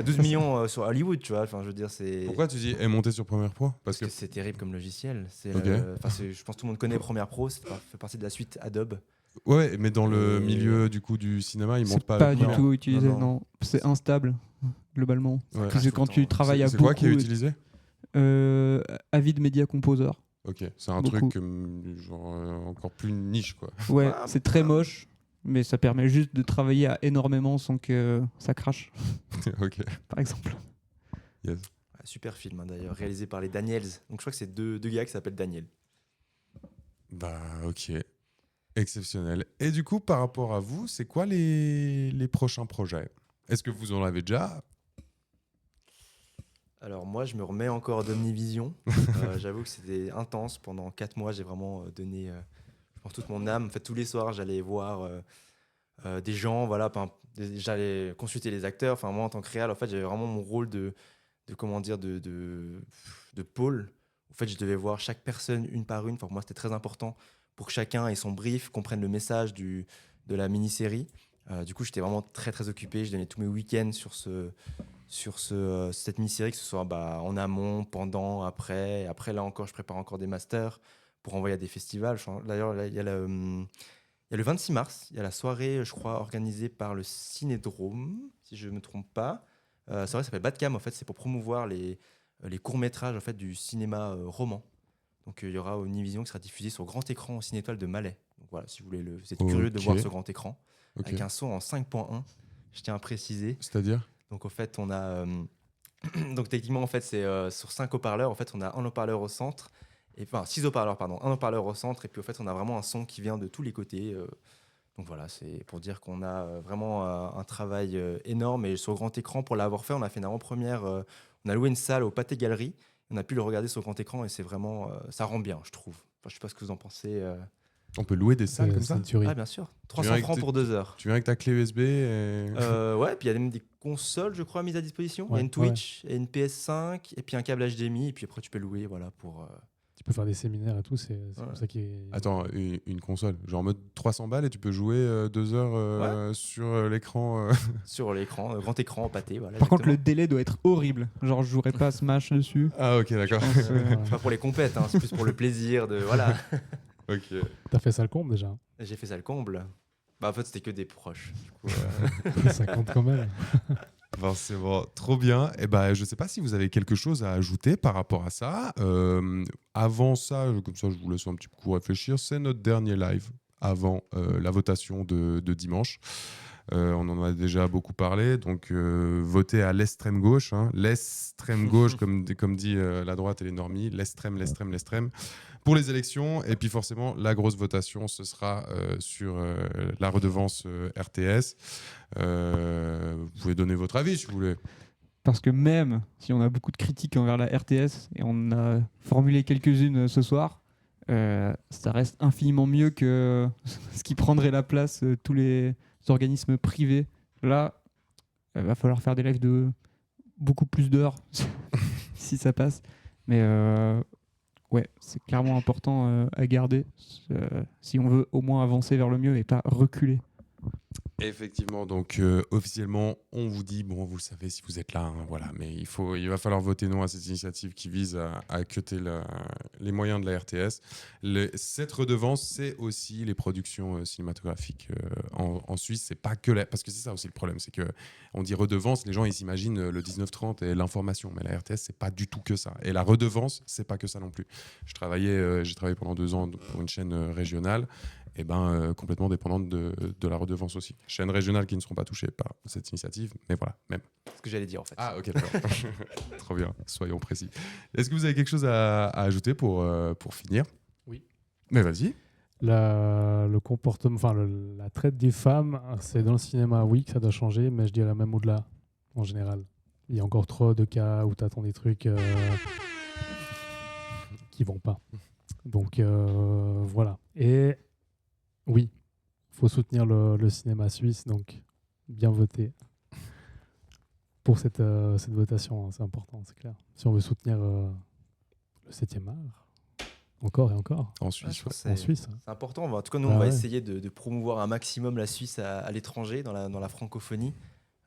12 millions sur Hollywood, tu vois. Enfin, je veux dire, c'est. Pourquoi tu dis est monté sur Premiere Pro? Parce que c'est terrible comme logiciel. Je pense que tout le monde connaît Premiere Pro, ça fait partie de la suite Adobe. Ouais, mais dans le milieu du cinéma, ils montent pas. C'est pas du tout utilisé, non. C'est instable, globalement. Ouais. Parce que quand tu travailles à beaucoup. C'est quoi qui est utilisé? Avid Media Composer. Ok, c'est un truc encore plus niche, quoi. Ouais, c'est très moche, mais ça permet juste de travailler à énormément sans que ça crache. Ok. Par exemple. Yes. Super film, d'ailleurs, réalisé par les Daniels. Donc je crois que c'est deux gars qui s'appellent Daniel. Ok. Exceptionnel. Et du coup, par rapport à vous, c'est quoi les prochains projets? Est-ce que vous en avez déjà? Alors moi, je me remets encore d'Omnivision. J'avoue que c'était intense. Pendant 4 mois, j'ai vraiment donné je pense, toute mon âme. En fait, tous les soirs, j'allais voir des gens. J'allais consulter les acteurs. Enfin, moi, en tant que réal, en fait, j'avais vraiment mon rôle de pôle. En fait, je devais voir chaque personne une par une. Enfin, pour moi, c'était très important pour que chacun ait son brief, comprenne le message de la mini-série. Du coup, j'étais vraiment très très occupé. Je donnais tous mes week-ends cette mini-série, que ce soit en amont, pendant, après. Et après, là encore, je prépare encore des masters pour envoyer à des festivals. D'ailleurs, là, il y a le 26 mars, il y a la soirée, je crois, organisée par le Cinédrome, si je ne me trompe pas. La soirée s'appelle Badcam, en fait, c'est pour promouvoir les courts-métrages en fait, du cinéma roman. Donc, il y aura Univision qui sera diffusé sur grand écran au Ciné-Étoile de Malais. Donc voilà, si vous êtes curieux de voir ce grand écran, avec un son en 5.1, je tiens à préciser. C'est-à-dire ? Donc, en fait, on a... donc, techniquement, en fait, c'est sur 5 haut-parleurs. En fait, on a un haut-parleur au centre. Enfin, 6 haut-parleurs, pardon. Un haut-parleur au centre. Et puis, en fait, on a vraiment un son qui vient de tous les côtés. Donc, voilà, c'est pour dire qu'on a vraiment un travail énorme. Et sur grand écran, pour l'avoir fait, on a fait une avant-première. On a loué une salle au Pâté Galerie. On a pu le regarder sur grand écran. Et c'est vraiment... ça rend bien, je trouve. Enfin, je ne sais pas ce que vous en pensez. On peut louer des salles comme ça ? Ah, bien sûr. 300 francs pour 2 heures. Tu viens avec ta clé USB et... Ouais, puis il y a même des consoles, je crois, mises à disposition. Il y a une Twitch, et une PS5, et puis un câble HDMI, et puis après tu peux louer, voilà, pour... Tu peux faire des séminaires et tout, c'est comme ça qui est... Attends, une console, genre en mode 300 balles et tu peux jouer 2 heures sur l'écran Sur l'écran, grand écran, pâté, voilà. Par contre, le délai doit être horrible. Genre, je jouerais pas à Smash dessus. Ah ok, d'accord. C'est pas pour les compètes, hein, c'est plus pour le plaisir de... Voilà. Ok. T'as fait ça le comble déjà. J'ai fait ça le comble. En fait, c'était que des proches. Du coup, Ça compte quand même. Forcément, trop bien. Et je sais pas si vous avez quelque chose à ajouter par rapport à ça. Avant ça, comme ça, je vous laisse un petit coup réfléchir. C'est notre dernier live avant la votation de dimanche. On en a déjà beaucoup parlé. Donc, votez à l'extrême gauche. L'extrême gauche, comme dit la droite et les normies. L'extrême. Pour les élections. Et puis forcément, la grosse votation, ce sera sur la redevance RTS. Vous pouvez donner votre avis si vous voulez. Parce que même si on a beaucoup de critiques envers la RTS, et on a formulé quelques-unes ce soir, ça reste infiniment mieux que ce qui prendrait la place tous les organismes privés. Là, il va falloir faire des lives de beaucoup plus d'heures si ça passe. Mais ouais, c'est clairement important à garder si on veut au moins avancer vers le mieux et pas reculer. Effectivement, donc officiellement, on vous dit, bon, vous le savez si vous êtes là, voilà, mais il va falloir voter non à cette initiative qui vise à cutter les moyens de la RTS. Cette redevance, c'est aussi les productions cinématographiques en Suisse. C'est pas que parce que c'est ça aussi le problème, c'est que on dit redevance, les gens ils s'imaginent le 1930 et l'information, mais la RTS c'est pas du tout que ça. Et la redevance, c'est pas que ça non plus. J'ai travaillé pendant 2 ans pour une chaîne régionale. Complètement dépendante de la redevance aussi. Chaînes régionales qui ne seront pas touchées par cette initiative, mais voilà, même. c'est ce que j'allais dire, en fait. Ah, ok, d'accord. Trop bien, soyons précis. Est-ce que vous avez quelque chose à ajouter pour finir ? Oui. Mais vas-y. Le comportement, la traite des femmes, c'est dans le cinéma, oui, que ça doit changer, mais je dirais même au-delà, en général. Il y a encore trop de cas où tu attends des trucs qui vont pas. Donc, voilà. Et oui, il faut soutenir le cinéma suisse, donc bien voter pour cette votation, c'est important, c'est clair. Si on veut soutenir le 7e art, encore et encore. En Suisse, ouais. En Suisse. C'est important. En tout cas, nous, on va essayer de promouvoir un maximum la Suisse à l'étranger, dans la francophonie.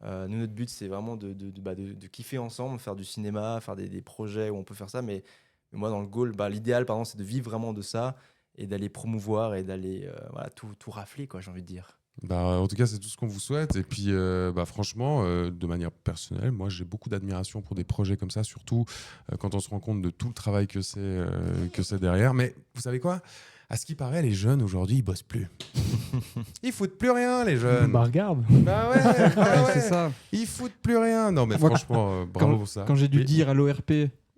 Nous, notre but, c'est vraiment de kiffer ensemble, faire du cinéma, faire des projets où on peut faire ça. Mais moi, dans le goal, l'idéal, pardon, c'est de vivre vraiment de ça et d'aller promouvoir et d'aller tout rafler, quoi, j'ai envie de dire. En tout cas, c'est tout ce qu'on vous souhaite. Et puis, franchement, de manière personnelle, moi, j'ai beaucoup d'admiration pour des projets comme ça, surtout quand on se rend compte de tout le travail que c'est derrière. Mais vous savez quoi ? À ce qui paraît, les jeunes, aujourd'hui, ils bossent plus. Ils foutent plus rien, les jeunes. Regarde. Ouais. C'est ça. Ils foutent plus rien. Non, mais Moi, franchement, bravo pour ça. Quand j'ai dû dire à l'ORP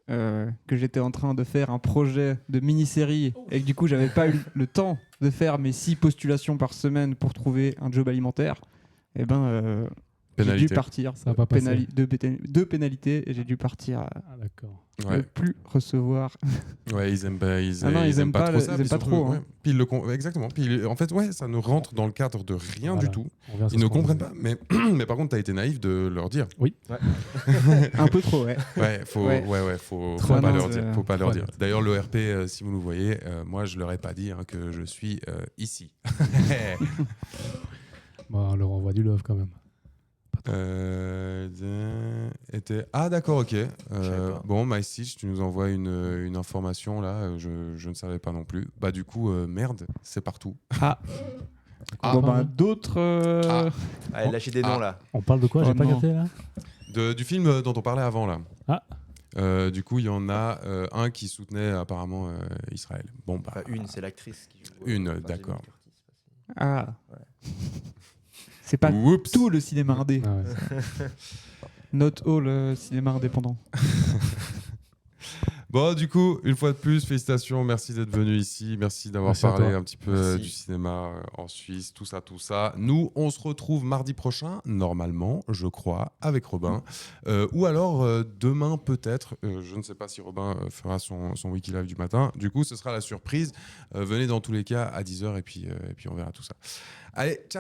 que j'étais en train de faire un projet de mini-série et que du coup j'avais pas eu le temps de faire mes 6 postulations par semaine pour trouver un job alimentaire, j'ai dû partir. Ça va pas passer. 2 pénalités et j'ai dû partir. D'accord. Ouais. Ne plus recevoir. Ouais, ils aiment pas, ils aiment pas pas trop ça. ils aiment pas trop, hein. Puis exactement. Puis en fait, ça nous rentre dans le cadre de rien du tout. Ils ne comprennent pas. Mais par contre, tu as été naïf de leur dire. Oui. Ouais. Un peu trop, ouais. Faut pas leur dire. Faut pas leur dire. D'ailleurs, l'ORP, si vous nous voyez, moi, je leur ai pas dit que je suis ici. Bon, on leur envoie du love quand même. Ah d'accord, ok. savais pas. Bon, MyStitch, tu nous envoies une information là, je ne savais pas non plus. Bah du coup, merde, c'est partout. Ah. Ah. Bon, bah, d'autres. Allez, lâchez des noms là. On parle de quoi? Oh J'ai pas non. capté là. Du film dont on parlait avant là. Ah. Du coup, il y en a un qui soutenait apparemment Israël. Bon, bah, Enfin, une, c'est l'actrice qui joue. Une, Jamie d'accord. Curtis, Ah. Ouais. C'est pas Oups. tout le cinéma indé. Ah ouais. Not all cinéma indépendant. Bon, du coup, une fois de plus, félicitations, merci d'être venu ici, merci d'avoir Merci à parlé toi. un petit peu Merci. du cinéma en Suisse, tout ça, tout ça. Nous, on se retrouve mardi prochain, normalement, je crois, avec Robin. Ou alors demain, peut-être. Je ne sais pas si Robin fera son Wiki Live du matin. Du coup, ce sera la surprise. Venez dans tous les cas à 10h et puis on verra tout ça. Allez, ciao!